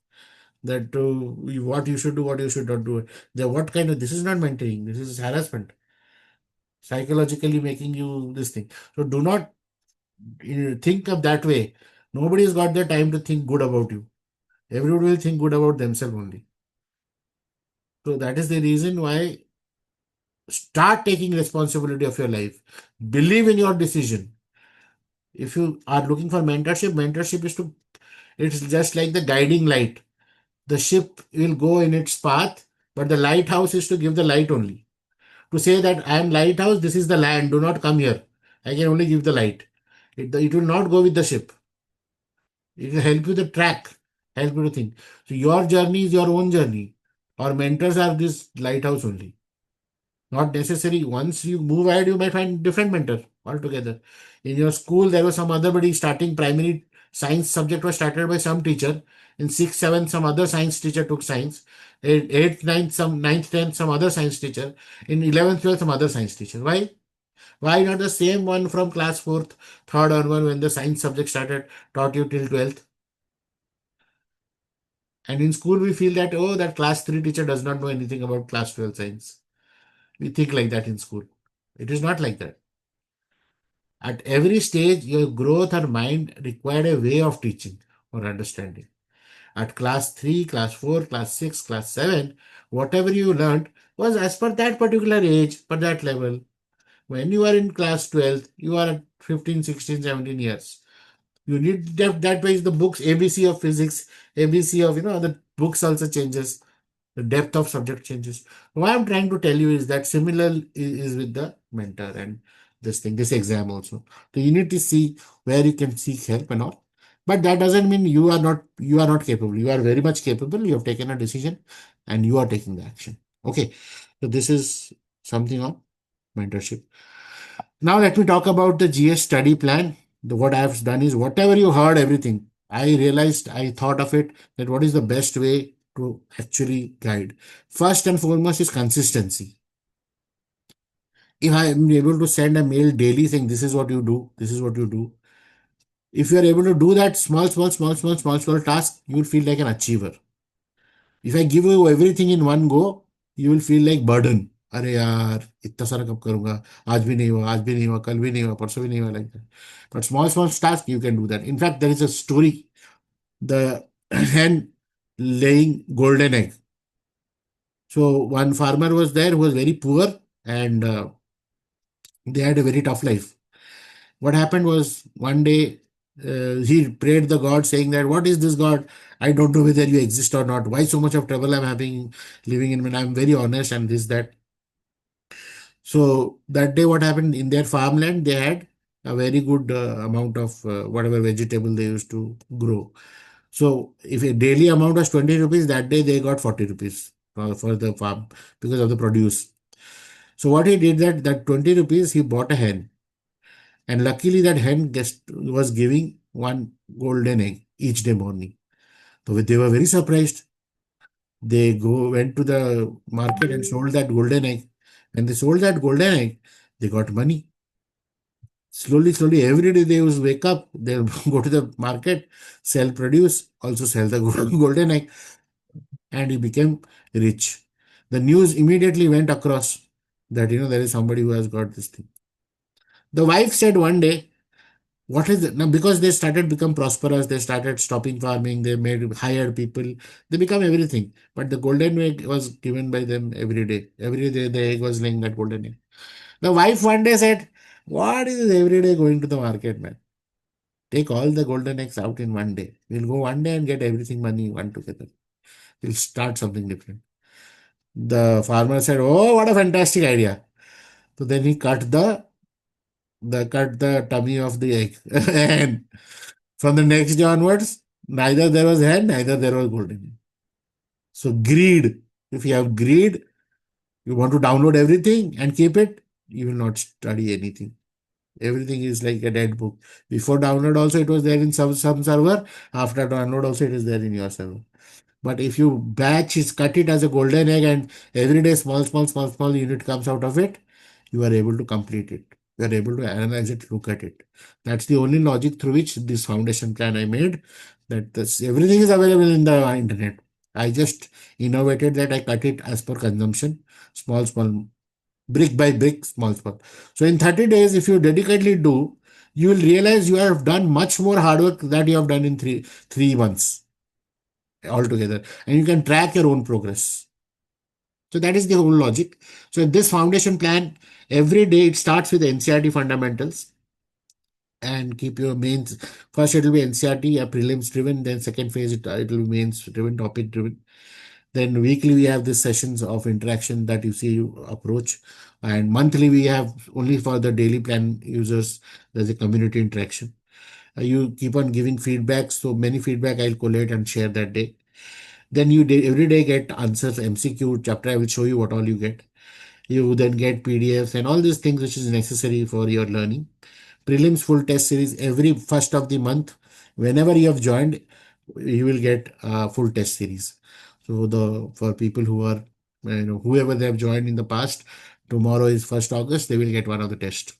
Speaker 1: That what you should do, what you should not do. What kind of, this is not mentoring. This is harassment. Psychologically making you this thing. So do not think of that way. Nobody has got the time to think good about you. Everybody will think good about themselves only. So that is the reason why start taking responsibility of your life. Believe in your decision. If you are looking for mentorship, mentorship is to, it's just like the guiding light. The ship will go in its path, but the lighthouse is to give the light only. To say that I am lighthouse, this is the land, do not come here. I can only give the light. It will not go with the ship. It will help you the track, help you to think. So your journey is your own journey. Our mentors are this lighthouse only. Not necessary. Once you move ahead, you might find different mentor altogether. In your school, there was some other buddy starting primary science subject was started by some teacher. In 6th, 7th, some other science teacher took science. 8th, 9th, some 9th, 10th, some other science teacher. In 11th, 12th, some other science teacher. Why? Why not the same one from class 4th, 3rd onward when the science subject started, taught you till 12th? And in school, we feel that, oh, that class 3 teacher does not know anything about class 12 science. We think like that in school. It is not like that. At every stage, your growth or mind required a way of teaching or understanding. At class 3, class 4, class 6, class 7, whatever you learned was as per that particular age, per that level. When you are in class 12, you are at 15, 16, 17 years. You need that way is the books, ABC of physics, ABC of, the books also changes. The depth of subject changes. What I'm trying to tell you is that similar is with the mentor and this exam also. So you need to see where you can seek help and all. But that doesn't mean you are not capable. You are very much capable. You have taken a decision and you are taking the action. Okay. So this is something on mentorship. Now let me talk about the GS study plan. What I have done is whatever you heard, everything. I thought of it that what is the best way to actually guide. First and foremost is consistency. If I am able to send a mail daily saying this is what you do, this is what you do. If you are able to do that small task, you will feel like an achiever. If I give you everything in one go, you will feel like burden. अरे यार इतना सारा कब करूंगा, आज भी नहीं हुआ, आज भी नहीं हुआ, कल भी नहीं हुआ, परसों भी नहीं हुआ, like that. But small task you can do that. In fact, there is a story, the hen laying golden egg. So one farmer was there who was very poor, and they had a very tough life. What happened was one day he prayed the God saying that, what is this God? I don't know whether you exist or not. Why so much of trouble I'm having living in when I'm very honest and this, that. So that day what happened in their farmland, they had a very good amount of whatever vegetable they used to grow. So if a daily amount was 20 rupees, that day they got 40 rupees for the farm because of the produce. So what he did that 20 rupees, he bought a hen. And luckily that hen was giving one golden egg each day morning. So they were very surprised. They went to the market and sold that golden egg. When they sold that golden egg, they got money. Slowly, every day they would wake up, they'll go to the market, sell produce, also sell the golden egg, and he became rich. The news immediately went across that, there is somebody who has got this thing. The wife said one day, what is it? Now, because they started become prosperous, they started stopping farming, they made hired people, they become everything. But the golden egg was given by them every day. Every day the egg was laying that golden egg. The wife one day said, what is this every day going to the market, man? Take all the golden eggs out in one day. We'll go one day and get everything money one together. We'll start something different. The farmer said, oh, what a fantastic idea. So then he cut the tummy of the egg. And from the next day onwards, neither there was hen, neither there was golden egg. So greed. If you have greed, you want to download everything and keep it, you will not study anything. Everything is like a dead book. Before download also it was there in some server. After download also it is there in your server. But if you batch is cut it as a golden egg and every day small unit comes out of it, you are able to complete it. You are able to analyze it, look at it. That's the only logic through which this foundation plan I made. That this, everything is available in the internet. I just innovated that I cut it as per consumption, small, brick by brick, small. So in 30 days, if you dedicatedly do, you will realize you have done much more hard work that you have done in three months altogether, and you can track your own progress. So that is the whole logic. So this foundation plan, every day it starts with NCRT fundamentals and keep your mains. First it will be NCRT, a prelims driven, then second phase it will be mains driven, topic driven. Then weekly we have these sessions of interaction that you see you approach, and monthly we have only for the daily plan users. There's a community interaction. You keep on giving feedback, so many feedback I'll collate and share that day. Then you every day get answers, MCQ chapter. I will show you what all you get. You then get PDFs and all these things which is necessary for your learning. Prelims full test series every first of the month. Whenever you have joined, you will get a full test series. So the for people who are whoever they have joined in the past, tomorrow is 1st August, they will get one of the test.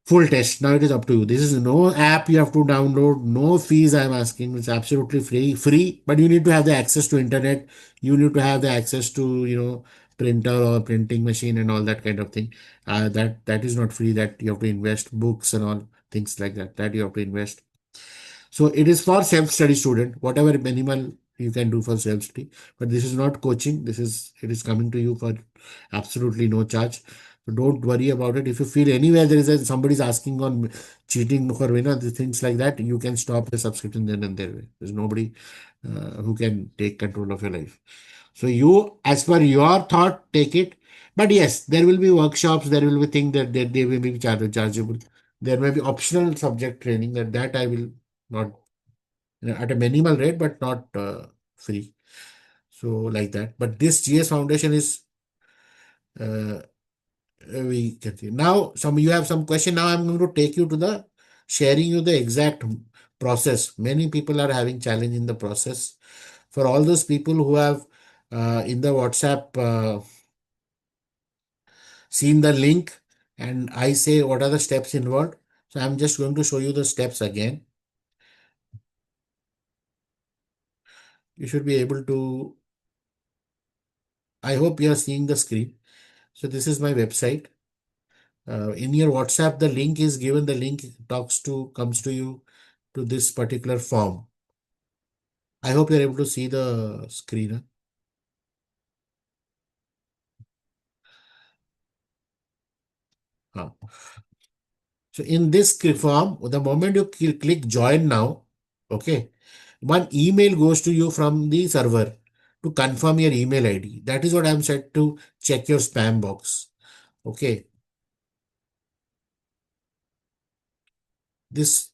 Speaker 1: Full test. Now it is up to you. This is no app you have to download, no fees I'm asking. It's absolutely free, but you need to have the access to internet. You need to have the access to, printer or printing machine and all that kind of thing. That is not free. That you have to invest books and all things like that. That you have to invest. So it is for self-study student, whatever minimal you can do for self-study. But this is not coaching. It is coming to you for absolutely no charge. So don't worry about it. If you feel anywhere there is somebody's asking on cheating or the things like that, you can stop the subscription then and there. There's nobody who can take control of your life. So you, as per your thought, take it. But yes, there will be workshops. There will be things that they will be chargeable. There may be optional subject training that I will not at a minimal rate, but not free. So like that. But this GS Foundation is uh, we can see. Now some you have some question. Now I'm going to take you to the sharing you the exact process. Many people are having challenge in the process. For all those people who have in the WhatsApp seen the link and I say what are the steps involved. So I'm just going to show you the steps again. You should be able to. I hope you are seeing the screen. So this is my website. In your WhatsApp, the link is given. The link comes to you to this particular form. I hope you're able to see the screen. So in this form, the moment you click join now, okay, one email goes to you from the server to confirm your email ID. That is what I'm set to check your spam box. Okay. This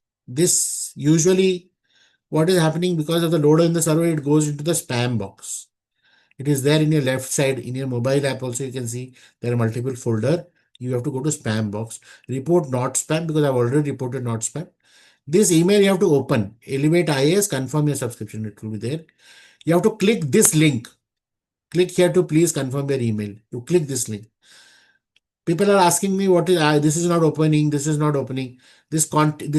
Speaker 1: usually what is happening because of the loader in the server, it goes into the spam box. It is there in your left side in your mobile app also. You can see there are multiple folder. You have to go to spam box. Report not spam because I've already reported not spam. This email you have to open. Elevate IAS, confirm your subscription. It will be there. You have to click this link. Click here to please confirm your email. You click this link. People are asking me what is this is not opening. This is not opening. This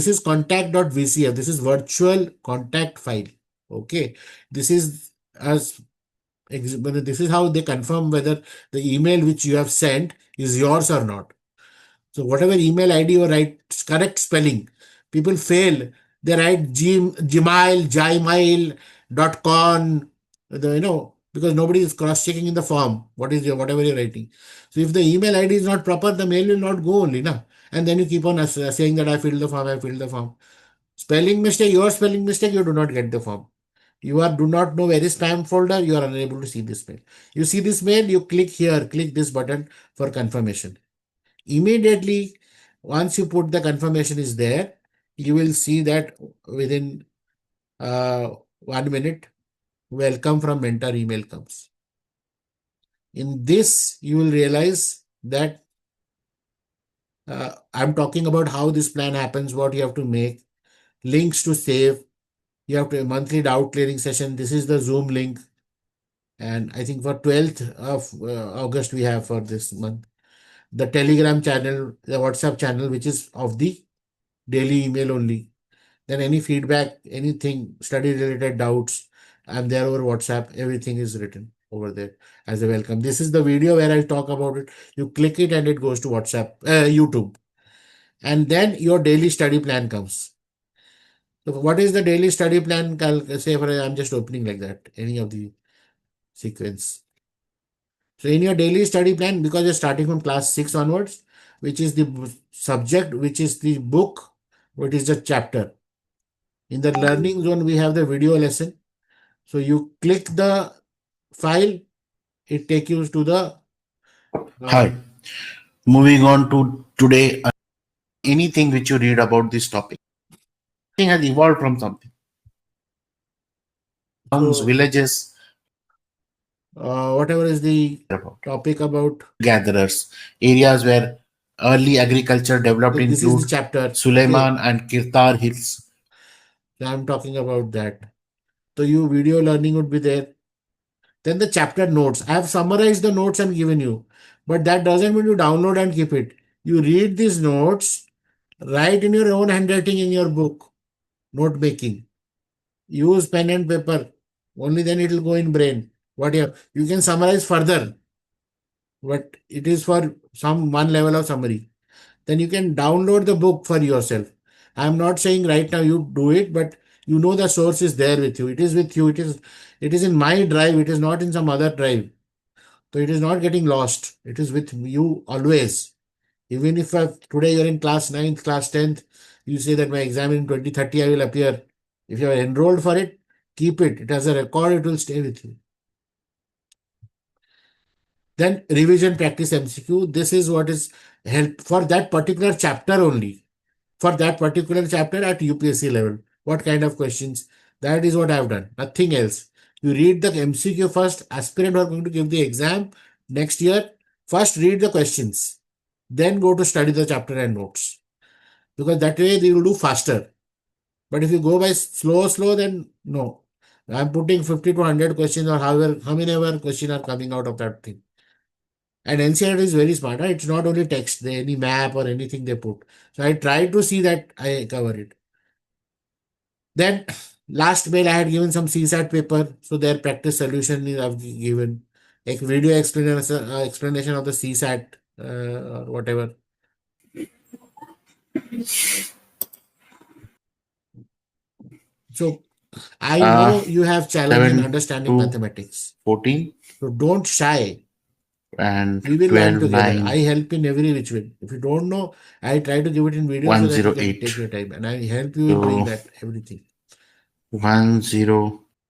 Speaker 1: is contact.vcf. This is virtual contact file. Okay. This is as this is how they confirm whether the email which you have sent is yours or not. So whatever email ID you write, correct spelling. People fail. They write gmail.com, because nobody is cross-checking in the form. Whatever you're writing. So if the email ID is not proper, the mail will not go only, na. And then you keep on saying that I filled the form, I filled the form. Spelling mistake, your spelling mistake, you do not get the form. Do not know where is spam folder, you are unable to see this mail. You see this mail, you click here, click this button for confirmation. Immediately, once you put the confirmation is there, you will see that within 1 minute, welcome from mentor email comes. In this, you will realize that I'm talking about how this plan happens, what you have to make, links to save. You have to monthly doubt clearing session. This is the Zoom link. And I think for 12th of August, we have for this month the Telegram channel, the WhatsApp channel, which is of the daily email only. Then any feedback, anything, study related doubts, I'm there over WhatsApp. Everything is written over there as a welcome. This is the video where I talk about it. You click it and it goes to WhatsApp, YouTube. And then your daily study plan comes. So what is the daily study plan? Say for I'm just opening like that, any of the sequence. So in your daily study plan, because you're starting from class 6 onwards, which is the subject, which is the book, what is the chapter. In the learning zone, we have the video lesson. So you click the file, it takes you to the. Hi. Moving on to today, anything which you read about this topic. Everything has evolved from something. Towns, villages, whatever is the topic about gatherers, areas where early agriculture developed this include is the chapter Suleiman and Kirtar Hills. So I'm talking about that. So you video learning would be there. Then the chapter notes. I have summarized the notes and given you, but that doesn't mean you download and keep it. You read these notes, write in your own handwriting in your book, note making. Use pen and paper. Only then it will go in brain. What you can summarize further, but it is for some one level of summary. Then you can download the book for yourself. I'm not saying right now you do it, but you know the source is there with you. It is with you. It is in my drive. It is not in some other drive. So it is not getting lost. It is with you always. Even if today you're in class 9th, class 10th, you say that my exam in 2030 I will appear. If you are enrolled for it, keep it. It has a record. It will stay with you. Then revision practice MCQ. This is what is help for that particular chapter only. For that particular chapter at UPSC level. What kind of questions? That is what I have done. Nothing else. You read the MCQ first. Aspirant who are going to give the exam next year. First read the questions. Then go to study the chapter and notes. Because that way they will do faster. But if you go by slow, then no. I'm putting 50 to 100 questions or however, how many ever questions are coming out of that thing. And NCERT is very smart. It's not only text, any map or anything they put. So I try to see that I cover it. Then last mail I had given some CSAT paper. So their practice solution is I've given. A video explanation of the CSAT or whatever. So I know you have challenge in understanding mathematics. 14. So don't shy. And we will learn together. I help in every which way. If you don't know, I try to give it in video so that you can take your time. And I help you in doing that, everything. 10.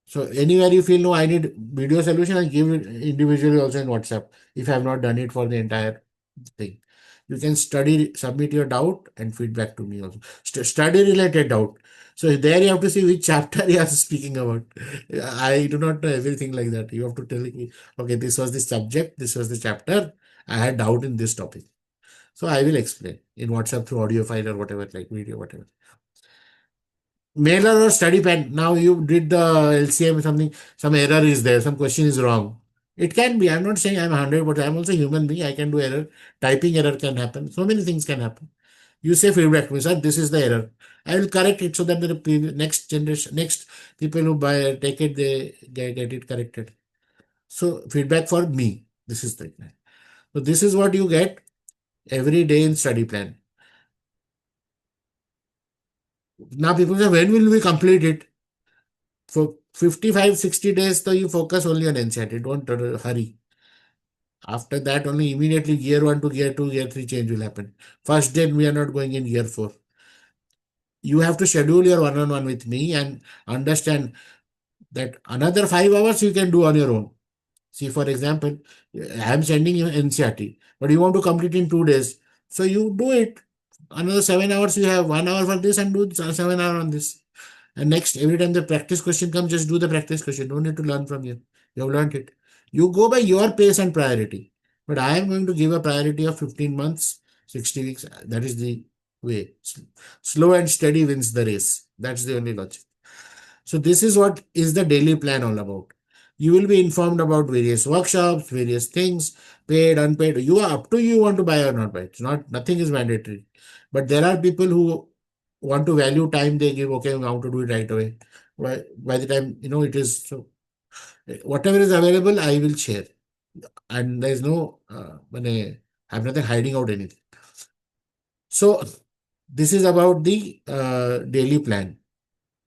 Speaker 1: So anywhere you feel no, I need video solution, I give it individually also in WhatsApp. If I have not done it for the entire thing. You can submit your doubt and feedback to me also. Study related doubt. So there you have to see which chapter you are speaking about. I do not know everything like that. You have to tell me, okay, this was the subject, this was the chapter. I had doubt in this topic. So I will explain in WhatsApp through audio file or whatever, like video, whatever. Mailer or study pen. Now you did the LCM, some error is there, some question is wrong. It can be. I'm not saying I'm 100, but I'm also a human being. I can do error. Typing error can happen. So many things can happen. You say feedback to me, sir, this is the error. I will correct it so that the next generation, next people who take it, they get it corrected. So feedback for me. This is the plan. So this is what you get every day in study plan. Now people say, when will we complete it? For 55, 60 days, so you focus only on NCERT. Don't hurry. After that, only immediately gear 1 to gear 2, gear 3 change will happen. First day, we are not going in gear 4. You have to schedule your one-on-one with me and understand that another 5 hours you can do on your own. See, for example, I am sending you NCERT, but you want to complete in 2 days. So you do it. Another 7 hours, you have 1 hour for this and do 7 hours on this. And next, every time the practice question comes, just do the practice question. Don't need to learn from you. You have learned it. You go by your pace and priority. But I am going to give a priority of 15 months 60 weeks, that is the way. Slow and steady wins the race. That's the only logic. So this is what is the daily plan all about. You will be informed about various workshops, various things, paid, unpaid. You are up to you want to buy or not buy. It's not, nothing is mandatory. But there are people who want to value time, they give, okay, how to do it right away. By the time, it is, so whatever is available, I will share. And there is no, I'm not hiding out anything. So this is about the daily plan.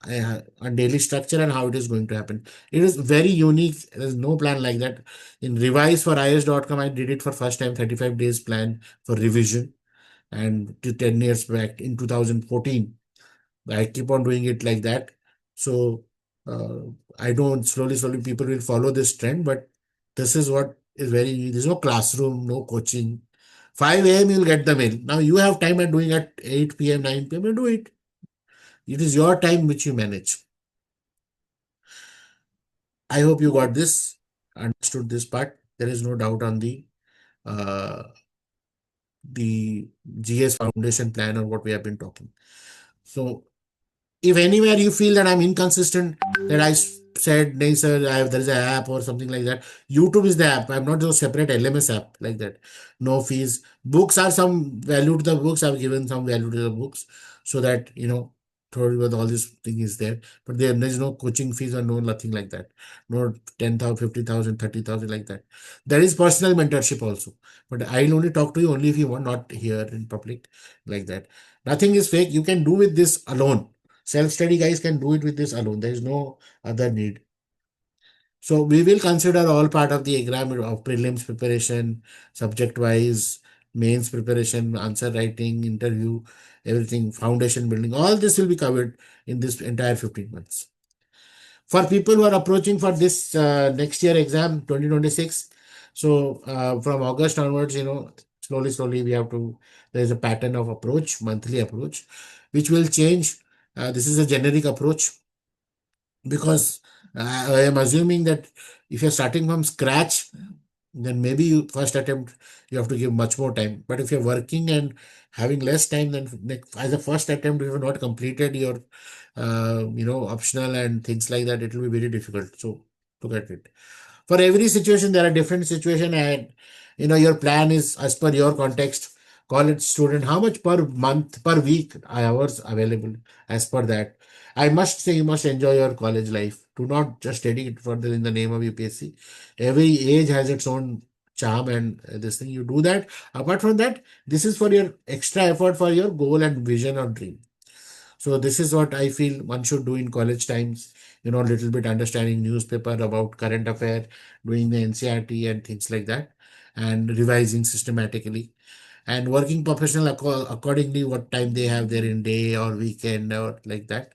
Speaker 1: A daily structure and how it is going to happen. It is very unique. There's no plan like that. In revise for is.com, I did it for first time, 35 days plan for revision. And to 10 years back in 2014, I keep on doing it like that. So I don't, slowly people will follow this trend, but this is what is there's no classroom, no coaching. 5 a.m. you'll get the mail. Now you have time at doing at 8 p.m., 9 p.m. you do it. It is your time which you manage. I hope you got this, understood this part. There is no doubt on uh, the GS foundation plan or what we have been talking. So if anywhere you feel that I'm inconsistent, that I said, "Nahi sir, there is an app or something like that." YouTube is the app. I'm not just separate LMS app like that. No fees. Books are some value to the books. I've given some value to the books so that, with all this thing is there. But there's no coaching fees or no nothing like that. No 10,000, 50,000, 30,000 like that. There is personal mentorship also. But I'll only talk to you only if you want, not here in public like that. Nothing is fake. You can do with this alone. Self-study guys can do it with this alone. There is no other need. So we will consider all part of the exam of prelims preparation, subject-wise, mains preparation, answer writing, interview, everything, foundation building. All this will be covered in this entire 15 months. For people who are approaching for this next year exam, 2026, so from August onwards, slowly we have to, there's a pattern of approach, monthly approach, which will change. This is a generic approach because I am assuming that if you're starting from scratch, then maybe first attempt you have to give much more time. But if you're working and having less time, then as a first attempt, if you have not completed your, optional and things like that, it will be very difficult. So look at it. For every situation, there are different situation, and your plan is as per your context. College student, how much per month, per week hours available as per that. I must say you must enjoy your college life. Do not just study it further in the name of UPSC. Every age has its own charm and this thing. You do that. Apart from that, this is for your extra effort for your goal and vision or dream. So this is what I feel one should do in college times. A little bit understanding newspaper about current affair, doing the NCRT and things like that, and revising systematically, and working professional accordingly what time they have there in day or weekend or like that.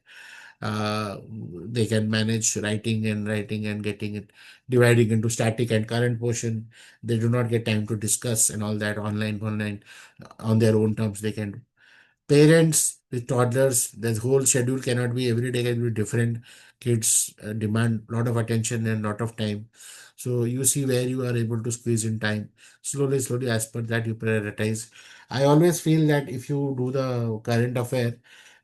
Speaker 1: They can manage writing and getting it, dividing into static and current portion. They do not get time to discuss and all that online on their own terms. They can parents with toddlers, the whole schedule cannot be every day, can be different. Kids demand a lot of attention and a lot of time. So you see where you are able to squeeze in time. Slowly, as per that, you prioritize. I always feel that if you do the current affair,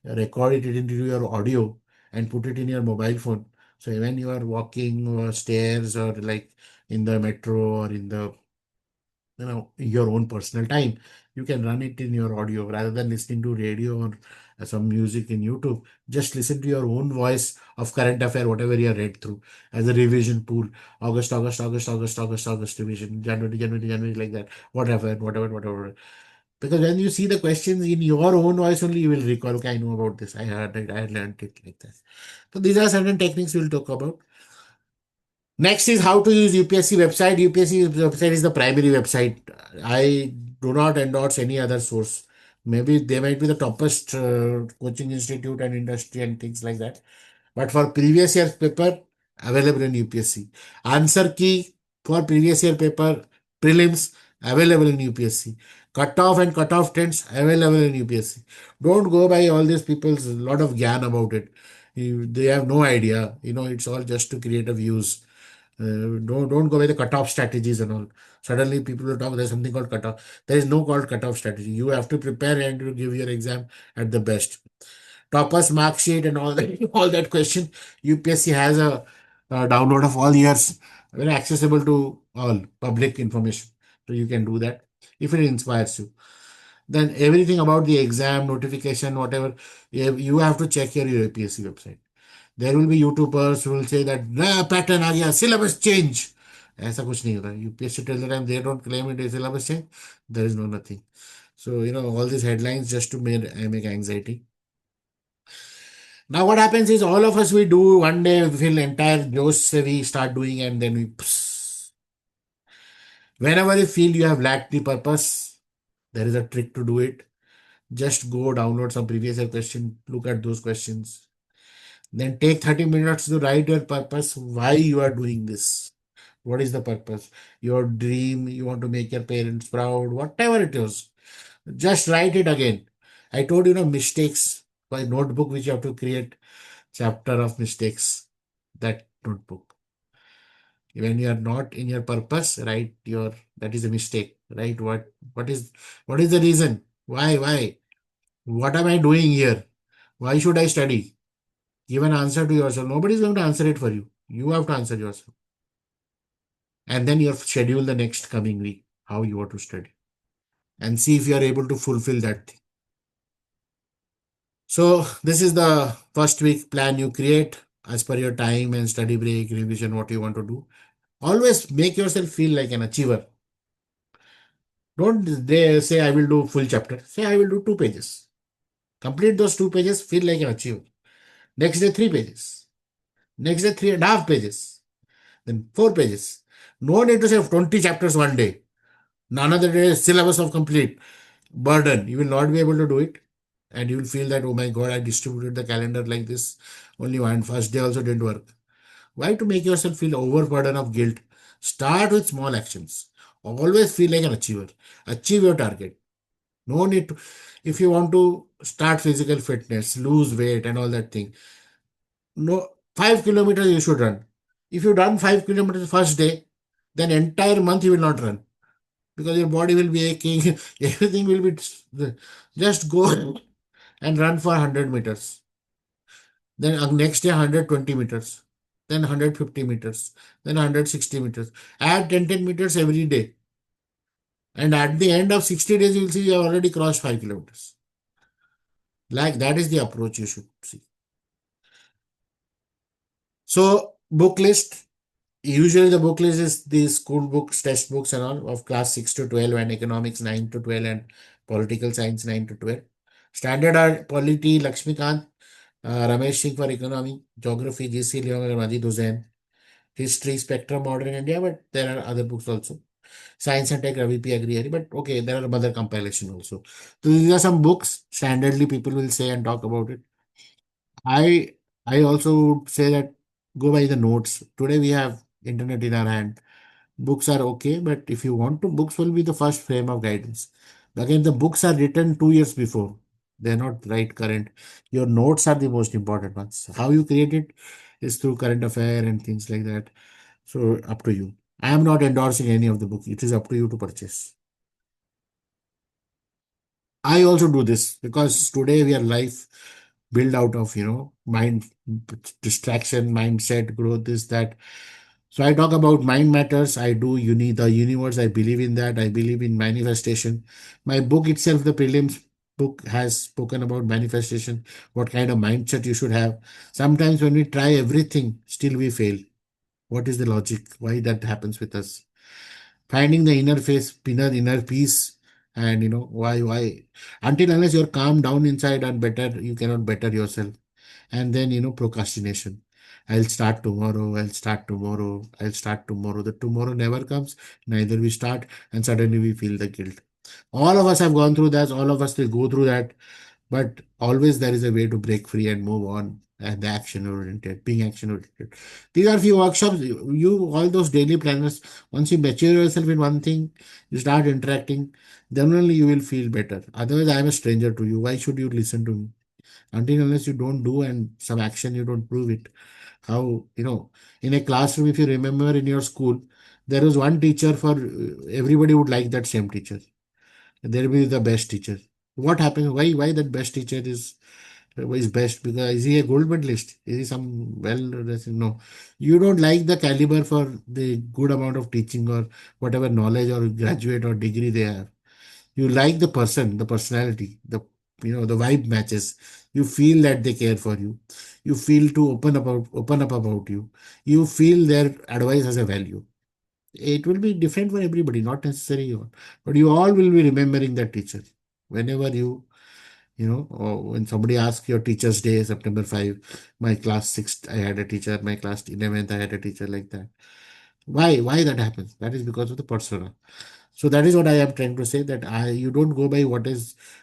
Speaker 1: record it into your audio and put it in your mobile phone. So when you are walking or stairs or like in the metro or in the your own personal time, you can run it in your audio rather than listening to radio or some music in YouTube. Just listen to your own voice of current affair, whatever you have read through as a revision pool. August revision, January, like that. Whatever. Because when you see the questions in your own voice only, you will recall, okay, I know about this, I heard it, I learned it like that. So these are certain techniques we'll talk about. Next is how to use UPSC website. UPSC website is the primary website. I do not endorse any other source. Maybe they might be the toppest coaching institute and industry and things like that. But for previous year's paper, available in UPSC. Answer key for previous year paper, prelims, available in UPSC. Cutoff and cutoff trends, available in UPSC. Don't go by all these people's lot of gyan about it. They have no idea. It's all just to create a views. Don't go by the cutoff strategies and all. Suddenly people will talk, there's something called cutoff. There is no called cutoff strategy. You have to prepare and to give your exam at the best. Toppers mark sheet and all that, all that question. UPSC has a download of all years, very accessible to all public information. So you can do that if it inspires you. Then everything about the exam, notification, whatever, you have to check your UPSC website. There will be YouTubers who will say that नया pattern आ गया, syllabus change. ऐसा कुछ नहीं होता. UPSC till the time they don't claim it is syllabus change, there is no nothing. So all these headlines just to make anxiety. Now what happens is all of us we do one day we feel entire josh we start doing and then we whenever you feel you have lacked the purpose, there is a trick to do it. Just go download some previous year question, look at those questions. Then take 30 minutes to write your purpose, why you are doing this. What is the purpose? Your dream, you want to make your parents proud, whatever it is. Just write it again. I told you, mistakes, by notebook which you have to create, chapter of mistakes, that notebook. When you are not in your purpose, write that is a mistake, right? What is the reason? Why? What am I doing here? Why should I study? Give an answer to yourself. Nobody is going to answer it for you. You have to answer yourself. And then you have schedule the next coming week, how you want to study. And see if you are able to fulfill that thing. So this is the first week plan you create as per your time and study break, revision, what you want to do. Always make yourself feel like an achiever. Don't say I will do full chapter. Say I will do 2 pages. Complete those 2 pages, feel like an achiever. Next day 3 pages. Next day 3.5 pages. Then 4 pages. No need to say 20 chapters one day. None of the day syllabus of complete burden. You will not be able to do it. And you will feel that, oh my God, I distributed the calendar like this. Only one first day also didn't work. Why to make yourself feel overburden of guilt? Start with small actions. Always feel like an achiever. Achieve your target. No need to. If you want to start physical fitness, lose weight and all that thing, no, 5 kilometers you should run. If you run 5 kilometers first day, then entire month you will not run because your body will be aching. Everything will be. Just go and run for 100 meters. Then next day 120 meters. Then 150 meters. Then 160 meters. Add 10 meters every day. And at the end of 60 days, you will see you have already crossed 5 kilometers. Like that is the approach you should see. So book list. Usually the book list is the school books, test books and all of class 6 to 12 and economics 9 to 12 and political science 9 to 12. Standard are polity, Lakshmikant, Ramesh Singh for economy, geography, GC Leong and Majid Hussain, history, spectrum, modern India, but there are other books also. Science and Tech, Ravi P. Agri, but okay, there are other compilation also. So these are some books, standardly people will say and talk about it. I also would say that go by the notes. Today we have internet in our hand. Books are okay, but if you want to, books will be the first frame of guidance. Again, the books are written 2 years before. They're not right current. Your notes are the most important ones. How you create it is through current affair and things like that. So up to you. I am not endorsing any of the book. It is up to you to purchase. I also do this because today we are life built out of, mind distraction, mindset, growth, this, that. So I talk about mind matters. I do the universe. I believe in that. I believe in manifestation. My book itself, the prelims book, has spoken about manifestation, what kind of mindset you should have. Sometimes when we try everything, still we fail. What is the logic? Why that happens with us? Finding the inner peace, and why until unless you're calm down inside and better, you cannot better yourself. And then procrastination. I'll start tomorrow. I'll start tomorrow. I'll start tomorrow. The tomorrow never comes. Neither we start, and suddenly we feel the guilt. All of us have gone through that. All of us will go through that. But always there is a way to break free and move on. And the action oriented, being action oriented. These are few workshops. You all those daily planners. Once you mature yourself in one thing, you start interacting. Then only you will feel better. Otherwise, I am a stranger to you. Why should you listen to me? Until unless you don't do and some action, you don't prove it. How, in a classroom, if you remember in your school, there was one teacher for everybody would like that same teacher. There will be the best teacher. What happens? Why that best teacher is best? Because is he a gold medalist? Is he some no? You don't like the caliber for the good amount of teaching or whatever knowledge or graduate or degree they have. You like the person, the personality, the vibe matches. You feel that they care for you. You feel to open up about you. You feel their advice has a value. It will be different for everybody, not necessarily you, but you all will be remembering that teacher. Whenever or when somebody asks your teacher's day, September 5, my class 6, I had a teacher, my class 11th, I had a teacher like that. Why that happens? That is because of the persona. So that is what I am trying to say, that you don't go by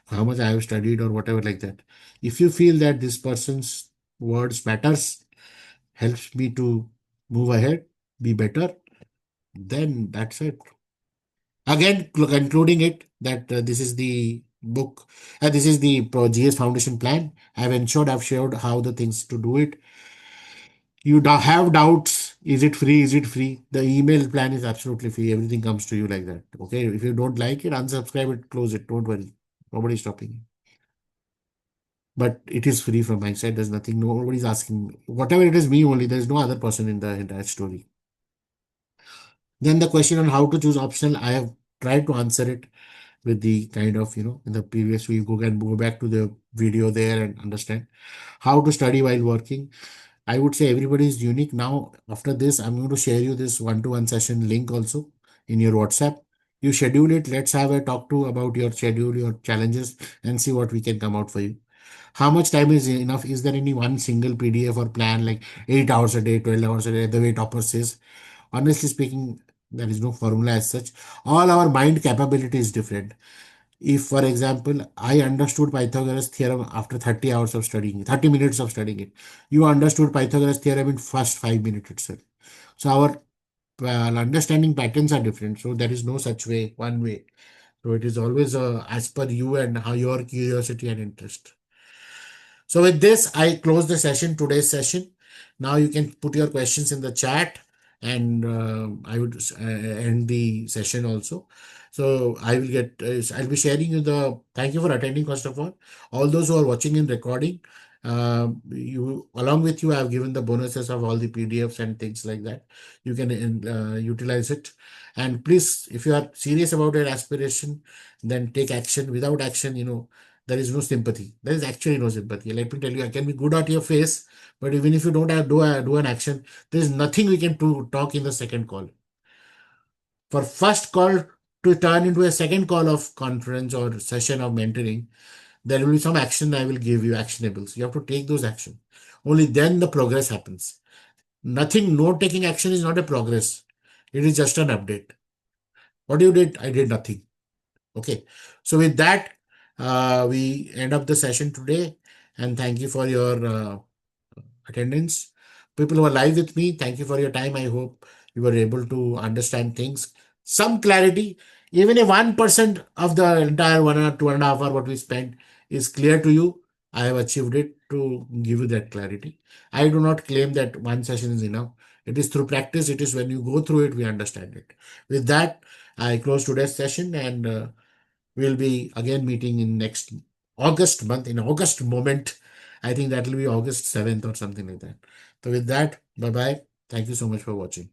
Speaker 1: how much I have studied or whatever like that. If you feel that this person's words matters, helps me to move ahead, be better, then that's it. Again, concluding it that this is the book, this is the GS Foundation plan. I've ensured I've shared how the things to do it. You have doubts. Is it free? Is it free? The email plan is absolutely free. Everything comes to you like that. Okay. If you don't like it, unsubscribe it, close it. Don't worry. Nobody's stopping you. But it is free from my side. There's nothing. Nobody's asking. Whatever it is, me only. There's no other person in the entire story. Then the question on how to choose optional, I have tried to answer it with the kind of, in the previous, we can go back to the video there and understand how to study while working. I would say everybody is unique. Now, after this, I'm going to share you this one-to-one session link also in your WhatsApp. You schedule it. Let's have a talk to about your schedule, your challenges, and see what we can come out for you. How much time is enough? Is there any one single PDF or plan like 8 hours a day, 12 hours a day, the way topper says? Honestly speaking, there is no formula as such. All our mind capability is different. If, for example, I understood Pythagoras theorem after 30 hours of studying, 30 minutes of studying it, you understood Pythagoras theorem in first 5 minutes itself. So our understanding patterns are different. So there is no such way, one way. So it is always as per you and how your curiosity and interest. So with this, I close the session, today's session. Now you can put your questions in the chat, and I would end the session also. So I will I'll be sharing you thank you for attending first of all those who are watching in recording. Along with you, I have given the bonuses of all the PDFs and things like that. You can utilize it. And please, if you are serious about your aspiration, then take action. Without action, there is no sympathy. There is actually no sympathy. Let me tell you, I can be good at your face, but even if you don't do an action, there is nothing we can talk in the second call. For first call to turn into a second call of conference or session of mentoring, there will be some action I will give you, actionables. You have to take those actions. Only then the progress happens. Nothing, no taking action is not a progress. It is just an update. What you did? I did nothing. Okay. So with that, we end up the session today, and thank you for your attendance. People who are live with me, thank you for your time. I hope you were able to understand things. Some clarity, even if 1% of the entire 1 hour, 2.5 hour what we spent is clear to you, I have achieved it to give you that clarity. I do not claim that one session is enough. It is through practice. It is when you go through it, we understand it. With that, I close today's session, and we'll be again meeting in next August month, in August moment. I think that will be August 7th or something like that. So with that, bye-bye. Thank you so much for watching.